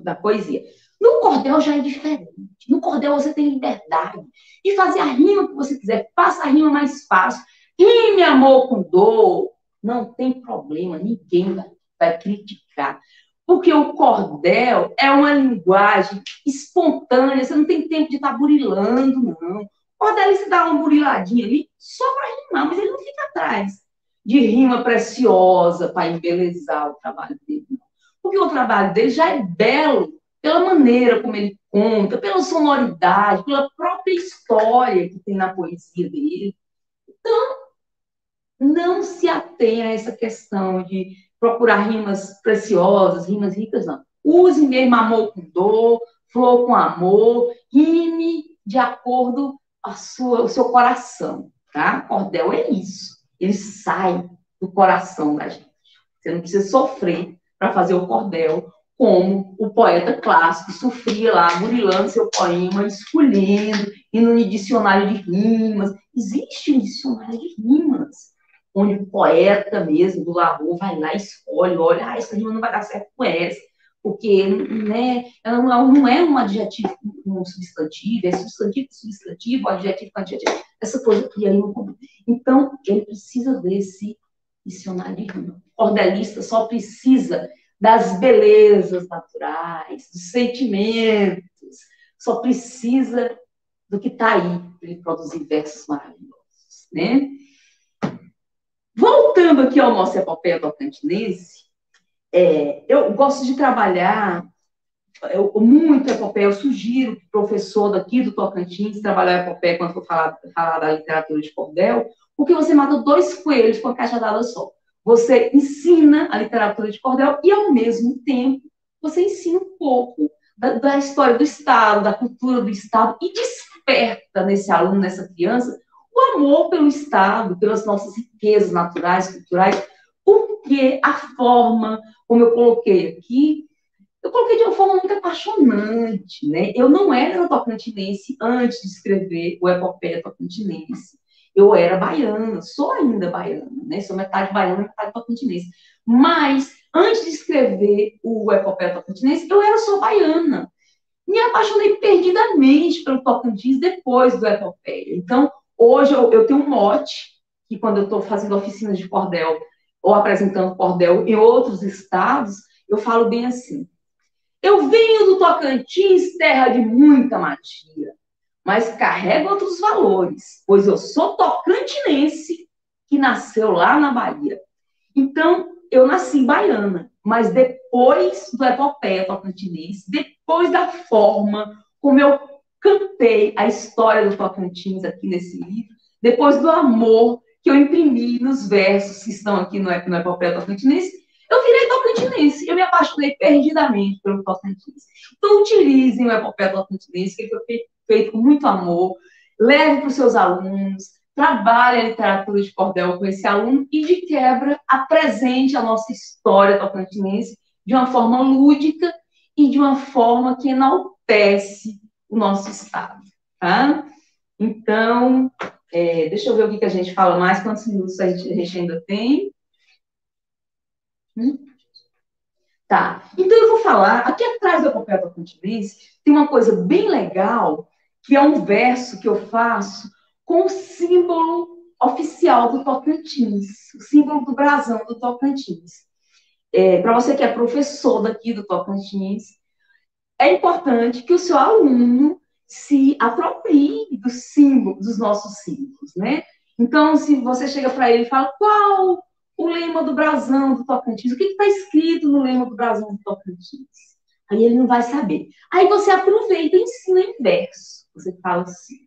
A: na poesia. No cordel já é diferente. No cordel você tem liberdade de fazer a rima que você quiser. Faça a rima mais fácil. Rime amor com dor. Não tem problema, ninguém vai criticar. Porque o cordel é uma linguagem espontânea. Você não tem tempo de estar burilando, não. O cordel se dá uma buriladinha ali só para rimar, mas ele não fica atrás de rima preciosa para embelezar o trabalho dele. Não. Porque o trabalho dele já é belo pela maneira como ele conta, pela sonoridade, pela própria história que tem na poesia dele. Então, não se atenha a essa questão de procurar rimas preciosas, rimas ricas, não. Use mesmo amor com dor, flor com amor, rime de acordo com o seu coração, tá? Cordel é isso. Ele sai do coração da gente. Você não precisa sofrer para fazer o cordel como o poeta clássico sofria lá, burilando seu poema, escolhendo, indo no dicionário de rimas. Existe um dicionário de rimas. onde o poeta mesmo do labor vai lá e escolhe, olha, essa rima não vai dar certo com essa, porque, né, ela não é um adjetivo, um substantivo, é substantivo, adjetivo, adjetivo, essa coisa que aí não. Então, ele precisa desse dicionário de rima. O cordelista só precisa das belezas naturais, dos sentimentos, só precisa do que está aí para ele produzir versos maravilhosos, né? Voltando aqui ao nosso epopeia tocantinense, eu gosto de trabalhar muito epopeia. Eu sugiro que o professor daqui do Tocantins trabalhar epopeia quando for falar da literatura de cordel, porque você mata 2 coelhos com a cajadada só. Você ensina a literatura de cordel e, ao mesmo tempo, você ensina um pouco da história do Estado, da cultura do Estado, e desperta nesse aluno, nessa criança, o amor pelo Estado, pelas nossas riquezas naturais, culturais, porque a forma, como eu coloquei aqui, eu coloquei de uma forma muito apaixonante, né? Eu não era tocantinense antes de escrever o Epopeia Tocantinense. Eu era baiana, sou ainda baiana, né? Sou metade baiana, metade tocantinense. Mas, antes de escrever o Epopeia Tocantinense, eu era só baiana. Me apaixonei perdidamente pelo Tocantins depois do Epopeia. Então, hoje eu tenho um mote, que quando eu estou fazendo oficinas de cordel, ou apresentando cordel em outros estados, eu falo bem assim: eu venho do Tocantins, terra de muita magia, mas carrego outros valores, pois eu sou tocantinense que nasceu lá na Bahia. Então, eu nasci baiana, mas depois do Epopeia Tocantinense, depois da forma como eu cantei a história do Tocantins aqui nesse livro, depois do amor que eu imprimi nos versos que estão aqui no Epopeia Tocantinense, eu virei tocantinense. Eu me apaixonei perdidamente pelo Tocantins. Então, utilizem o Epopeia Tocantinense, que foi feito com muito amor. Leve para os seus alunos, trabalhe a literatura de cordel com esse aluno e, de quebra, apresente a nossa história tocantinense de uma forma lúdica e de uma forma que enaltece o nosso estado. Tá? Então, deixa eu ver o que a gente fala mais, quantos minutos a gente ainda tem. Tá, então eu vou falar, aqui atrás do Epopeia Tocantinense, tem uma coisa bem legal, que é um verso que eu faço com o símbolo oficial do Tocantins, o símbolo do brasão do Tocantins. Para você que é professor daqui do Tocantins, é importante que o seu aluno se aproprie do símbolo, dos nossos símbolos, né? Então, se você chega para ele e fala, qual o lema do brasão do Tocantins? O que está escrito no lema do brasão do Tocantins? Aí ele não vai saber. Aí você aproveita e ensina em verso. Você fala assim.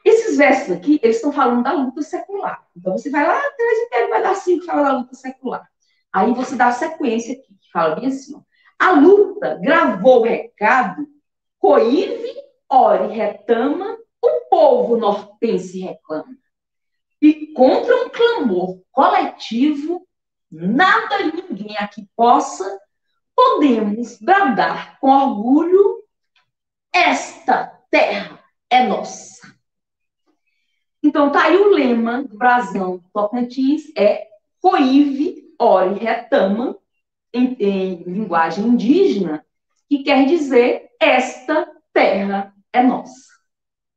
A: Esses versos aqui, eles estão falando da luta secular. Então, você vai lá atrás e pega o pedacinho que fala da luta secular. Aí você dá a sequência aqui, que fala bem assim, ó. A luta gravou o recado, coíve, ore, retama, o povo nortense reclama. E contra um clamor coletivo, nada e ninguém aqui possa, podemos bradar com orgulho, esta terra é nossa. Então, tá aí o lema do brasão do Tocantins, coíve, ore, retama, em linguagem indígena, que quer dizer esta terra é nossa.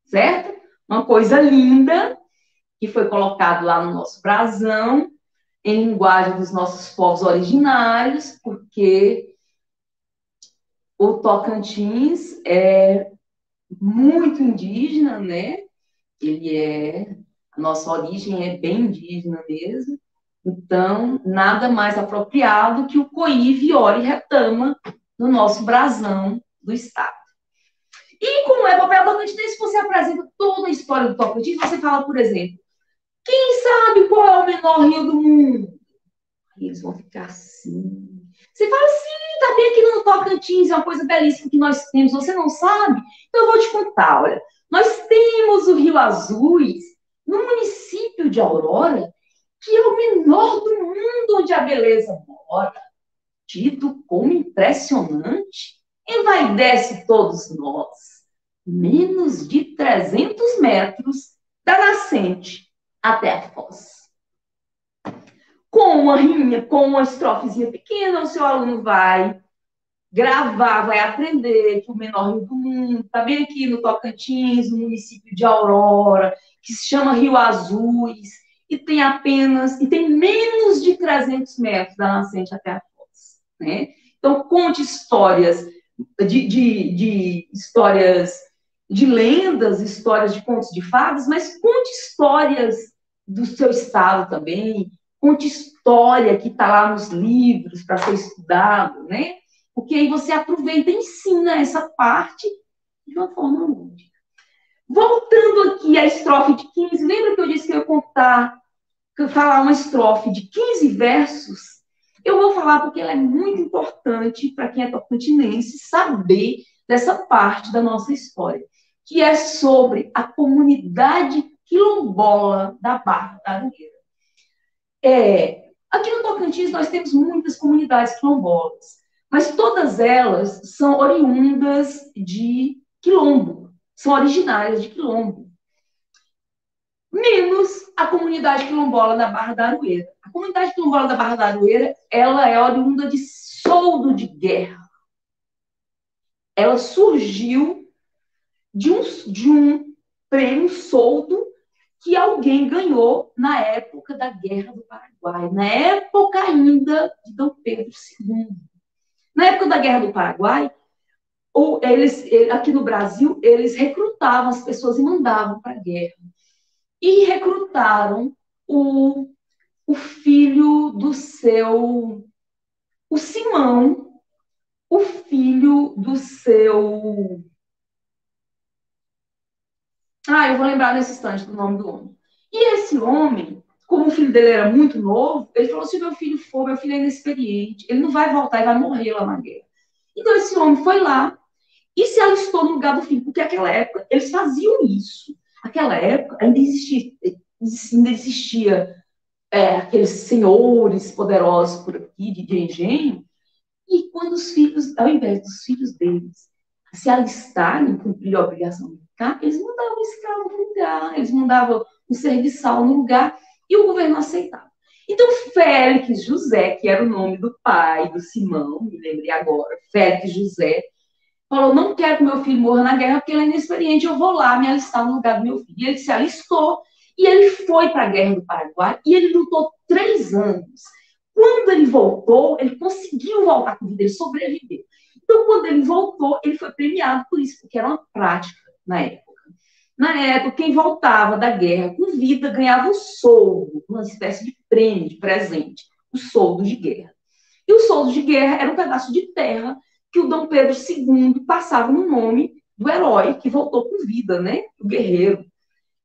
A: Certo? Uma coisa linda que foi colocado lá no nosso brasão, em linguagem dos nossos povos originários, porque o Tocantins é muito indígena, né? A nossa origem é bem indígena mesmo. Então, nada mais apropriado que o coíve, ore e retama no nosso brasão do estado. E como é papel Tocantins, você apresenta toda a história do Tocantins, você fala, por exemplo, quem sabe qual é o menor rio do mundo? Aí eles vão ficar assim. Você fala assim, tá bem aqui no Tocantins, é uma coisa belíssima que nós temos, você não sabe? Então eu vou te contar, olha. Nós temos o Rio Azuis, no município de Aurora, que é o menor do mundo onde a beleza mora. Tido como impressionante, envaidece todos nós. Menos de 300 metros da nascente até a Foz. Com uma rinha, com uma estrofezinha pequena, o seu aluno vai gravar, vai aprender que o menor rio do mundo está bem aqui no Tocantins, no município de Aurora, que se chama Rio Azuis, e tem menos de 300 metros da nascente até a Foz, né? Então, conte histórias de histórias de lendas, histórias de contos de fadas, mas conte histórias do seu estado também, conte história que está lá nos livros para ser estudado, né? Porque aí você aproveita e ensina essa parte de uma forma lúdica. Voltando aqui à estrofe de 15, lembra que eu disse que eu ia falar uma estrofe de 15 versos? Eu vou falar porque ela é muito importante para quem é tocantinense saber dessa parte da nossa história, que é sobre a comunidade quilombola da Barra da Aroeira. Aqui no Tocantins nós temos muitas comunidades quilombolas, mas todas elas são oriundas de quilombo, são originárias de quilombo. Menos a comunidade quilombola da Barra da Aroeira. A comunidade quilombola da Barra da Aroeira, ela é oriunda de soldo de guerra. Ela surgiu de um prêmio soldo que alguém ganhou na época da Guerra do Paraguai, na época ainda de Dom Pedro II. Na época da Guerra do Paraguai, aqui no Brasil, eles recrutavam as pessoas e mandavam para a guerra. E recrutaram o filho do seu... O Simão, o filho do seu... eu vou lembrar nesse instante do nome do homem. E esse homem, como o filho dele era muito novo, ele falou: se meu filho é inexperiente, ele não vai voltar e vai morrer lá na guerra. Então esse homem foi lá e se alistou no lugar do filho, porque naquela época eles faziam isso. Naquela época ainda existia aqueles senhores poderosos por aqui, de engenho, e quando os filhos, ao invés dos filhos deles se alistarem, cumprir a obrigação militar, eles mandavam o escravo no lugar, eles mandavam o serviçal no lugar, e o governo aceitava. Então, Félix José, que era o nome do pai do Simão, me lembrei agora, Félix José, falou: não quero que meu filho morra na guerra porque ele é inexperiente, eu vou lá me alistar no lugar do meu filho. E ele se alistou, e ele foi para a Guerra do Paraguai, e ele lutou 3 anos. Quando ele voltou, ele conseguiu voltar com vida, ele sobreviveu. Então, quando ele voltou, ele foi premiado por isso, porque era uma prática na época. Na época, quem voltava da guerra com vida ganhava um soldo, uma espécie de prêmio, de presente, o soldo de guerra. E o soldo de guerra era um pedaço de terra que o Dom Pedro II passava no nome do herói que voltou com vida, né? O guerreiro.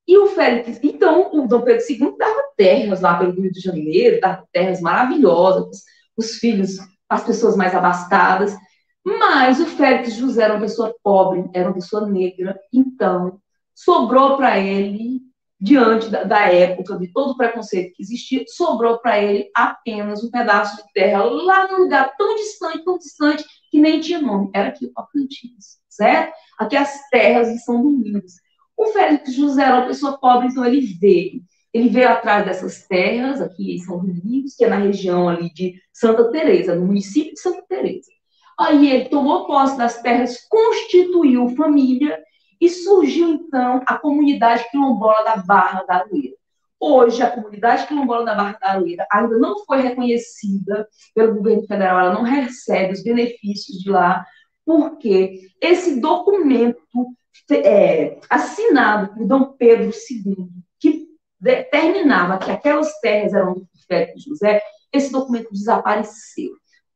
A: E o Félix, então, o Dom Pedro II dava terras lá pelo Rio de Janeiro, dava terras maravilhosas, os filhos, as pessoas mais abastadas, mas o Félix José era uma pessoa pobre, era uma pessoa negra, então sobrou para ele, diante da época, de todo o preconceito que existia, sobrou para ele apenas um pedaço de terra lá num lugar tão distante, que nem tinha nome, era aqui o Tocantins, certo? Aqui as terras de São Domingos. O Félix José era uma pessoa pobre, então ele veio atrás dessas terras, aqui em São Domingos, que é na região ali de Santa Teresa, no município de Santa Teresa. Aí ele tomou posse das terras, constituiu família, e surgiu, então, a comunidade quilombola da Barra da Aroeira. Hoje, a comunidade quilombola da Barra da Aroeira ainda não foi reconhecida pelo governo federal, ela não recebe os benefícios de lá, porque esse documento assinado por Dom Pedro II, que determinava que aquelas terras eram do Félix José, esse documento desapareceu.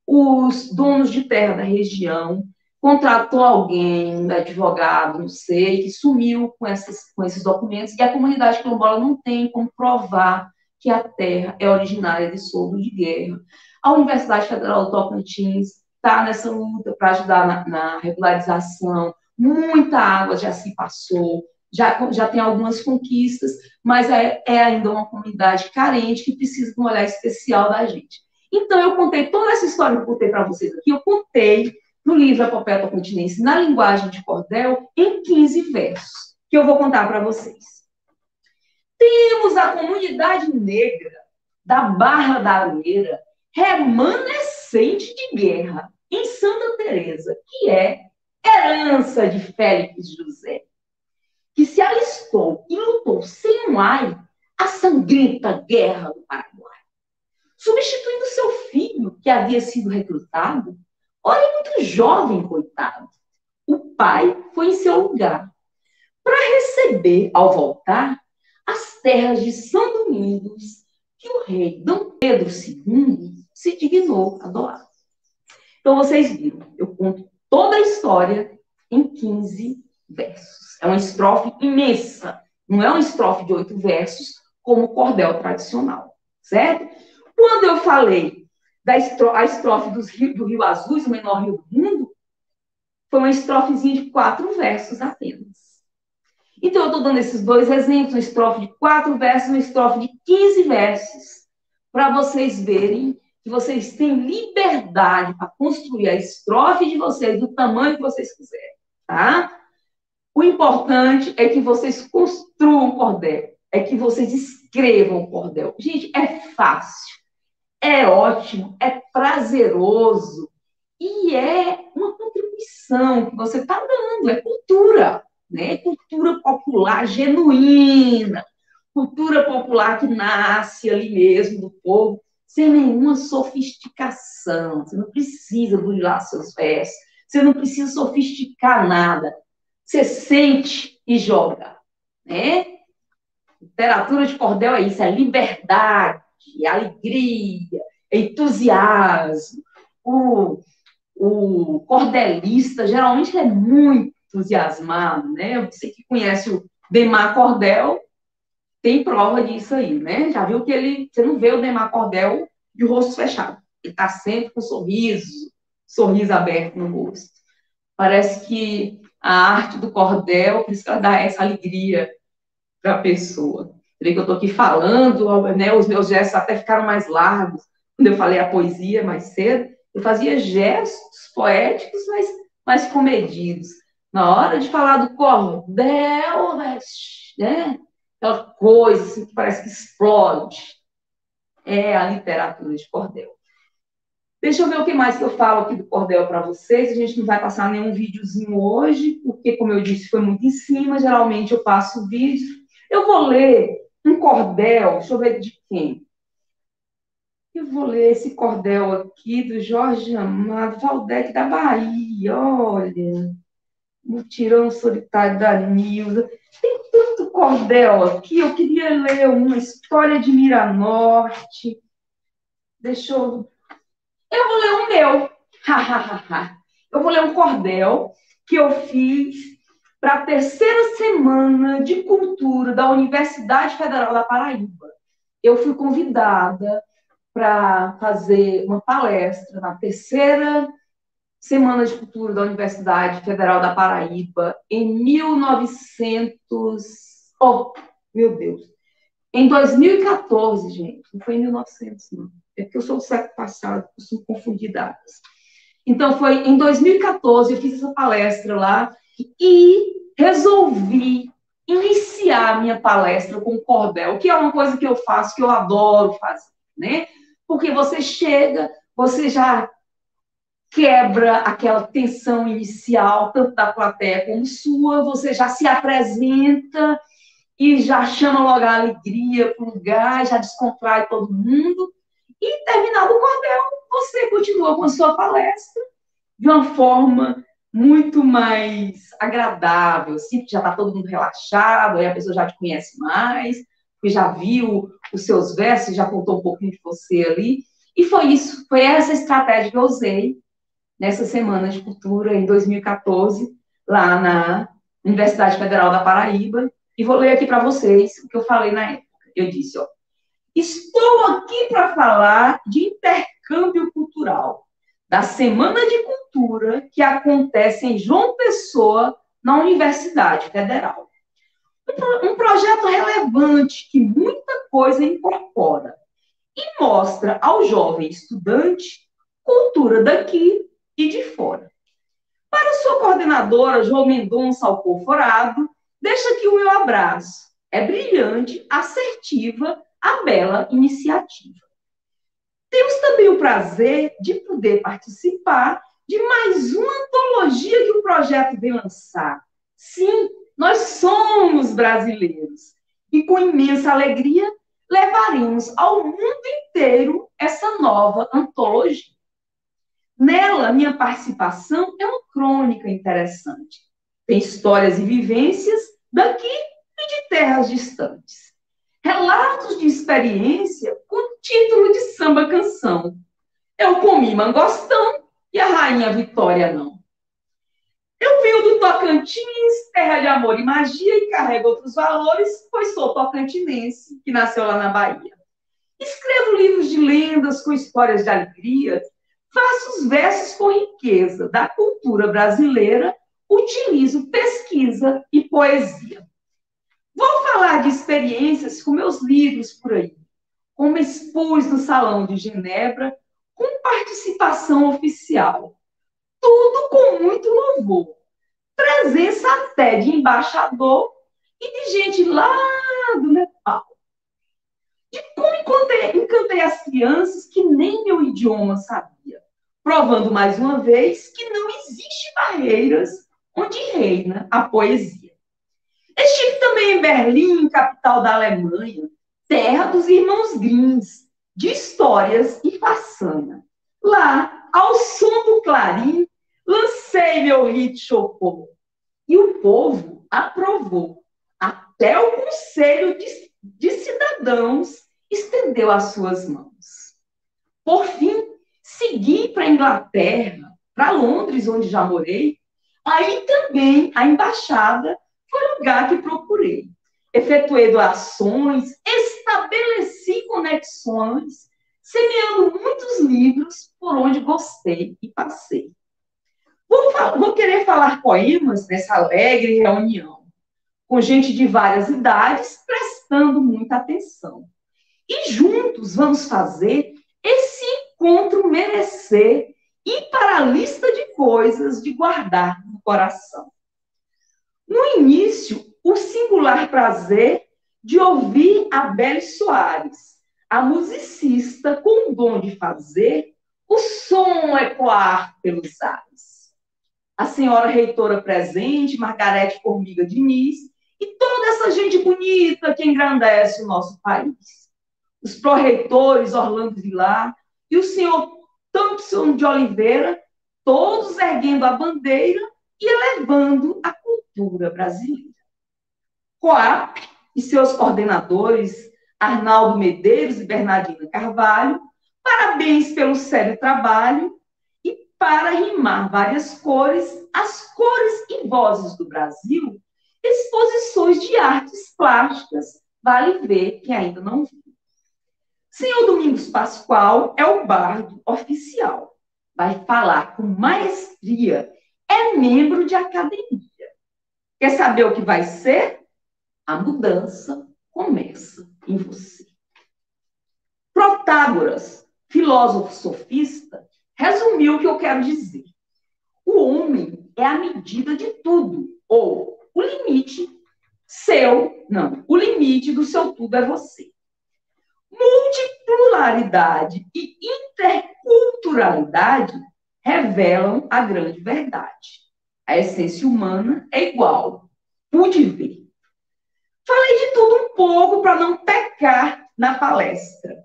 A: Os donos de terra da região contratou alguém, um advogado, não sei, que sumiu com esses documentos, e a comunidade quilombola não tem como provar que a terra é originária de soldo de guerra. A Universidade Federal do Tocantins está nessa luta para ajudar na regularização. Muita água já se passou, já tem algumas conquistas, mas é ainda uma comunidade carente que precisa de um olhar especial da gente. Então, eu contei toda essa história que eu contei para vocês aqui, eu contei no livro Epopeia Tocantinense, na linguagem de cordel, em 15 versos, que eu vou contar para vocês. temos a comunidade negra da Barra da Aroeira, remanescente de guerra, em Santa Teresa, que é herança de Félix José, que se alistou e lutou sem um ai a sangrenta guerra do Paraguai, substituindo seu filho, que havia sido recrutado. Olha, muito jovem, coitado. O pai foi em seu lugar para receber, ao voltar, as terras de São Domingos, que o rei Dom Pedro II se dignou a doar. Então, vocês viram, eu conto toda a história em 15 versos. É uma estrofe imensa, não é uma estrofe de 8 versos, como o cordel tradicional, certo? Quando eu falei da estrofe do Rio Azul, o menor rio do mundo, foi uma estrofezinha de 4 versos apenas. Então, eu estou dando esses dois exemplos, uma estrofe de 4 versos, uma estrofe de 15 versos, para vocês verem que vocês têm liberdade para construir a estrofe de vocês do tamanho que vocês quiserem, tá? O importante é que vocês construam o cordel, é que vocês escrevam o cordel. Gente, é fácil, é ótimo, é prazeroso e é uma contribuição que você está dando, é cultura, né? Cultura popular genuína, cultura popular que nasce ali mesmo do povo, sem nenhuma sofisticação. Você não precisa burilar seus versos, você não precisa sofisticar nada. Você sente e joga, né? Literatura de cordel é isso, é liberdade, é alegria, é entusiasmo. O cordelista geralmente é muito entusiasmado, né? Você que conhece o Demar Cordel tem prova disso aí, né? Já viu que você não vê o Demar Cordel de rosto fechado. Ele está sempre com sorriso aberto no rosto. Parece que a arte do cordel precisa dar essa alegria para a pessoa. Você vê que eu estou aqui falando, né? Os meus gestos até ficaram mais largos quando eu falei a poesia mais cedo. Eu fazia gestos poéticos, mas mais comedidos. Na hora de falar do cordel, né? Aquela coisa assim, que parece que explode. É a literatura de cordel. Deixa eu ver o que mais que eu falo aqui do cordel para vocês. A gente não vai passar nenhum videozinho hoje, porque, como eu disse, foi muito em cima. Geralmente eu passo o vídeo. Eu vou ler um cordel, deixa eu ver de quem. Eu vou ler esse cordel aqui do Jorge Amado Valdec da Bahia. Olha, Mutirão Solitário da Nilza. Tem tanto cordel aqui. Eu queria ler uma História de Miranorte. Deixa eu... Eu vou ler o meu. Eu vou ler um cordel que eu fiz para a terceira semana de cultura da Universidade Federal da Paraíba. Eu fui convidada para fazer uma palestra na terceira semana de cultura da Universidade Federal da Paraíba em 1900... Oh, meu Deus! Em 2014, gente. Não foi em 1900, não. É porque eu sou do século passado, costumo confundir datas. Então, foi em 2014, eu fiz essa palestra lá e resolvi iniciar a minha palestra com cordel, que é uma coisa que eu faço, que eu adoro fazer, né? Porque você chega, você já quebra aquela tensão inicial, tanto da plateia como sua, você já se apresenta e já chama logo a alegria para o lugar, já descontrai todo mundo, e terminado o cordel, você continua com a sua palestra de uma forma muito mais agradável, assim, porque já está todo mundo relaxado, aí a pessoa já te conhece mais, porque já viu os seus versos, já contou um pouquinho de você ali, e foi isso, foi essa estratégia que eu usei nessa semana de cultura em 2014, lá na Universidade Federal da Paraíba, e vou ler aqui para vocês o que eu falei na época. Eu disse, ó, estou aqui para falar de intercâmbio cultural, da Semana de Cultura que acontece em João Pessoa, na Universidade Federal. Um projeto relevante que muita coisa incorpora e mostra ao jovem estudante cultura daqui e de fora. Para sua coordenadora, João Mendonça Alcoforado, deixa aqui o meu abraço É brilhante, assertiva, a bela iniciativa. Temos também o prazer de poder participar de mais uma antologia que o projeto vem lançar. Sim, nós somos brasileiros e com imensa alegria levaremos ao mundo inteiro essa nova antologia. Nela, minha participação é uma crônica interessante. Tem histórias e vivências daqui e de terras distantes. Relatos de experiência com título de samba-canção. Eu comi mangostão e a rainha Vitória não. Eu venho do Tocantins, terra de amor e magia, e carrego outros valores, pois sou tocantinense, que nasceu lá na Bahia. Escrevo livros de lendas com histórias de alegria, faço os versos com riqueza da cultura brasileira, utilizo pesquisa e poesia. Vou falar de experiências com meus livros por aí, como expus no Salão de Genebra, com participação oficial. Tudo com muito louvor. Presença até de embaixador e de gente lá do Nepal. De como encantei as crianças que nem meu idioma sabia, provando mais uma vez que não existe barreiras onde reina a poesia. Estive também em Berlim, capital da Alemanha, terra dos irmãos Grimms, de histórias e façanha. Lá, ao som do clarim, lancei meu hit Chopin. E o povo aprovou. Até o Conselho de Cidadãos estendeu as suas mãos. Por fim, segui para a Inglaterra, para Londres, onde já morei. Aí também a embaixada foi o lugar que procurei. Efetuei doações, estabeleci conexões, semeando muitos livros por onde gostei e passei. Vou querer falar poemas nessa alegre reunião, com gente de várias idades, prestando muita atenção. E juntos vamos fazer esse encontro merecer ir para a lista de coisas de guardar no coração. No início, o singular prazer de ouvir Abel Soares, a musicista com o dom de fazer o som ecoar pelos ares. A senhora reitora presente, Margarete Formiga Diniz, e toda essa gente bonita que engrandece o nosso país. Os pró-reitores Orlando Vilar e o senhor Thompson de Oliveira, todos erguendo a bandeira e elevando a cultura brasileira. Coap e seus coordenadores, Arnaldo Medeiros e Bernardina Carvalho, parabéns pelo sério trabalho e para rimar várias cores, as cores e vozes do Brasil, exposições de artes plásticas, vale ver que ainda não viu. Senhor Domingos Pascoal é o bardo oficial, vai falar com maestria, é membro de academia. Quer saber o que vai ser? A mudança começa em você. Protágoras, filósofo sofista, resumiu o que eu quero dizer. O homem é a medida de tudo, ou o limite do seu tudo é você. Multipluralidade e interculturalidade revelam a grande verdade. A essência humana é igual. Pude ver. Falei de tudo um pouco para não pecar na palestra,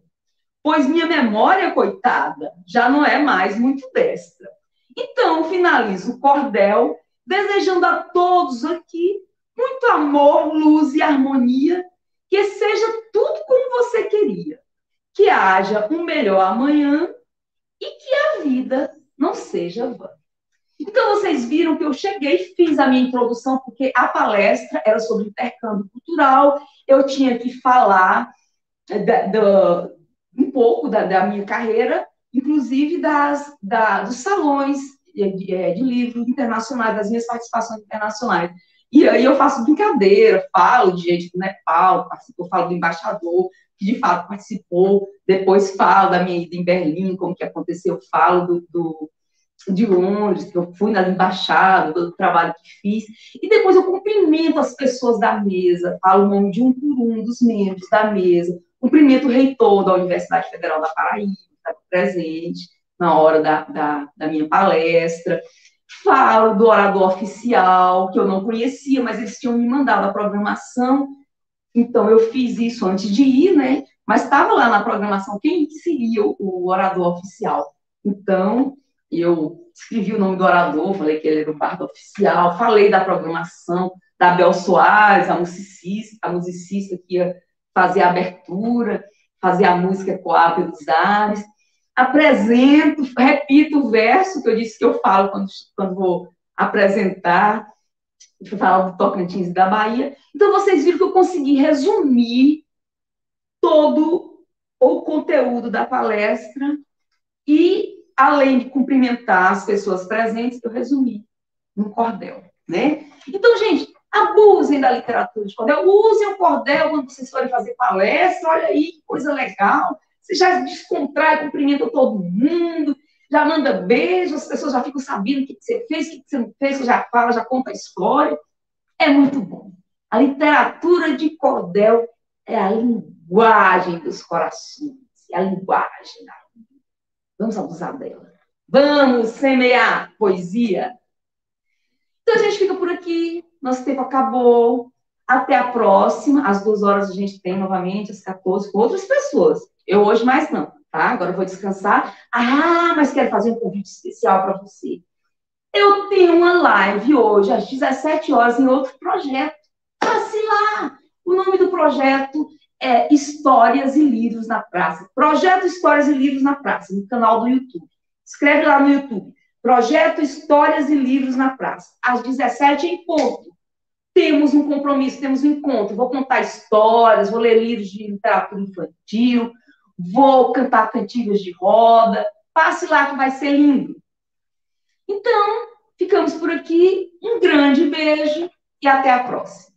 A: pois minha memória, coitada, já não é mais muito destra. Então, finalizo o cordel, desejando a todos aqui muito amor, luz e harmonia, que seja tudo como você queria, que haja um melhor amanhã e que a vida não seja vã. Então, vocês viram que eu cheguei, fiz a minha introdução, porque a palestra era sobre intercâmbio cultural, eu tinha que falar um pouco da minha carreira, inclusive dos salões de livros internacionais, das minhas participações internacionais. E aí eu faço brincadeira, falo de gente do Nepal, eu falo do embaixador, que de fato participou, depois falo da minha ida em Berlim, como que aconteceu, falo de Londres, que eu fui na embaixada, do trabalho que fiz, e depois eu cumprimento as pessoas da mesa, falo o nome de um por um dos membros da mesa, cumprimento o reitor da Universidade Federal da Paraíba, que estava presente na hora da minha palestra, falo do orador oficial, que eu não conhecia, mas eles tinham me mandado a programação, então eu fiz isso antes de ir, né? Mas estava lá na programação quem seria o orador oficial. Então, eu escrevi o nome do orador, falei que ele era o bardo oficial, falei da programação da Bel Soares, a musicista que ia fazer a abertura, fazer a música ecoar pelos ares. Apresento, repito o verso que eu disse que eu falo quando vou apresentar, falar do Tocantins e da Bahia. Então, vocês viram que eu consegui resumir todo o conteúdo da palestra e, além de cumprimentar as pessoas presentes, eu resumi no cordel, né? Então, gente, abusem da literatura de cordel, usem o cordel quando vocês forem fazer palestra, olha aí, que coisa legal, você já descontrai, cumprimenta todo mundo, já manda beijo, as pessoas já ficam sabendo o que você fez, o que você não fez, você já fala, já conta a história, é muito bom. A literatura de cordel é a linguagem dos corações, é a linguagem da vida. Vamos abusar dela. Vamos semear poesia. Então a gente fica por aqui, nosso tempo acabou. Até a próxima, às 2 horas a gente tem novamente, às 14, com outras pessoas. Eu hoje mais não, tá? Agora eu vou descansar. Ah, mas quero fazer um convite especial para você. Eu tenho uma live hoje, às 17 horas, em outro projeto. Passe lá! O nome do projeto é Histórias e Livros na Praça. Projeto Histórias e Livros na Praça, no canal do YouTube. Escreve lá no YouTube. Projeto Histórias e Livros na Praça. Às 17 em ponto. Temos um compromisso, temos um encontro. Vou contar histórias, vou ler livros de literatura infantil, vou cantar cantigas de roda. Passe lá que vai ser lindo. Então, ficamos por aqui. Um grande beijo e até a próxima.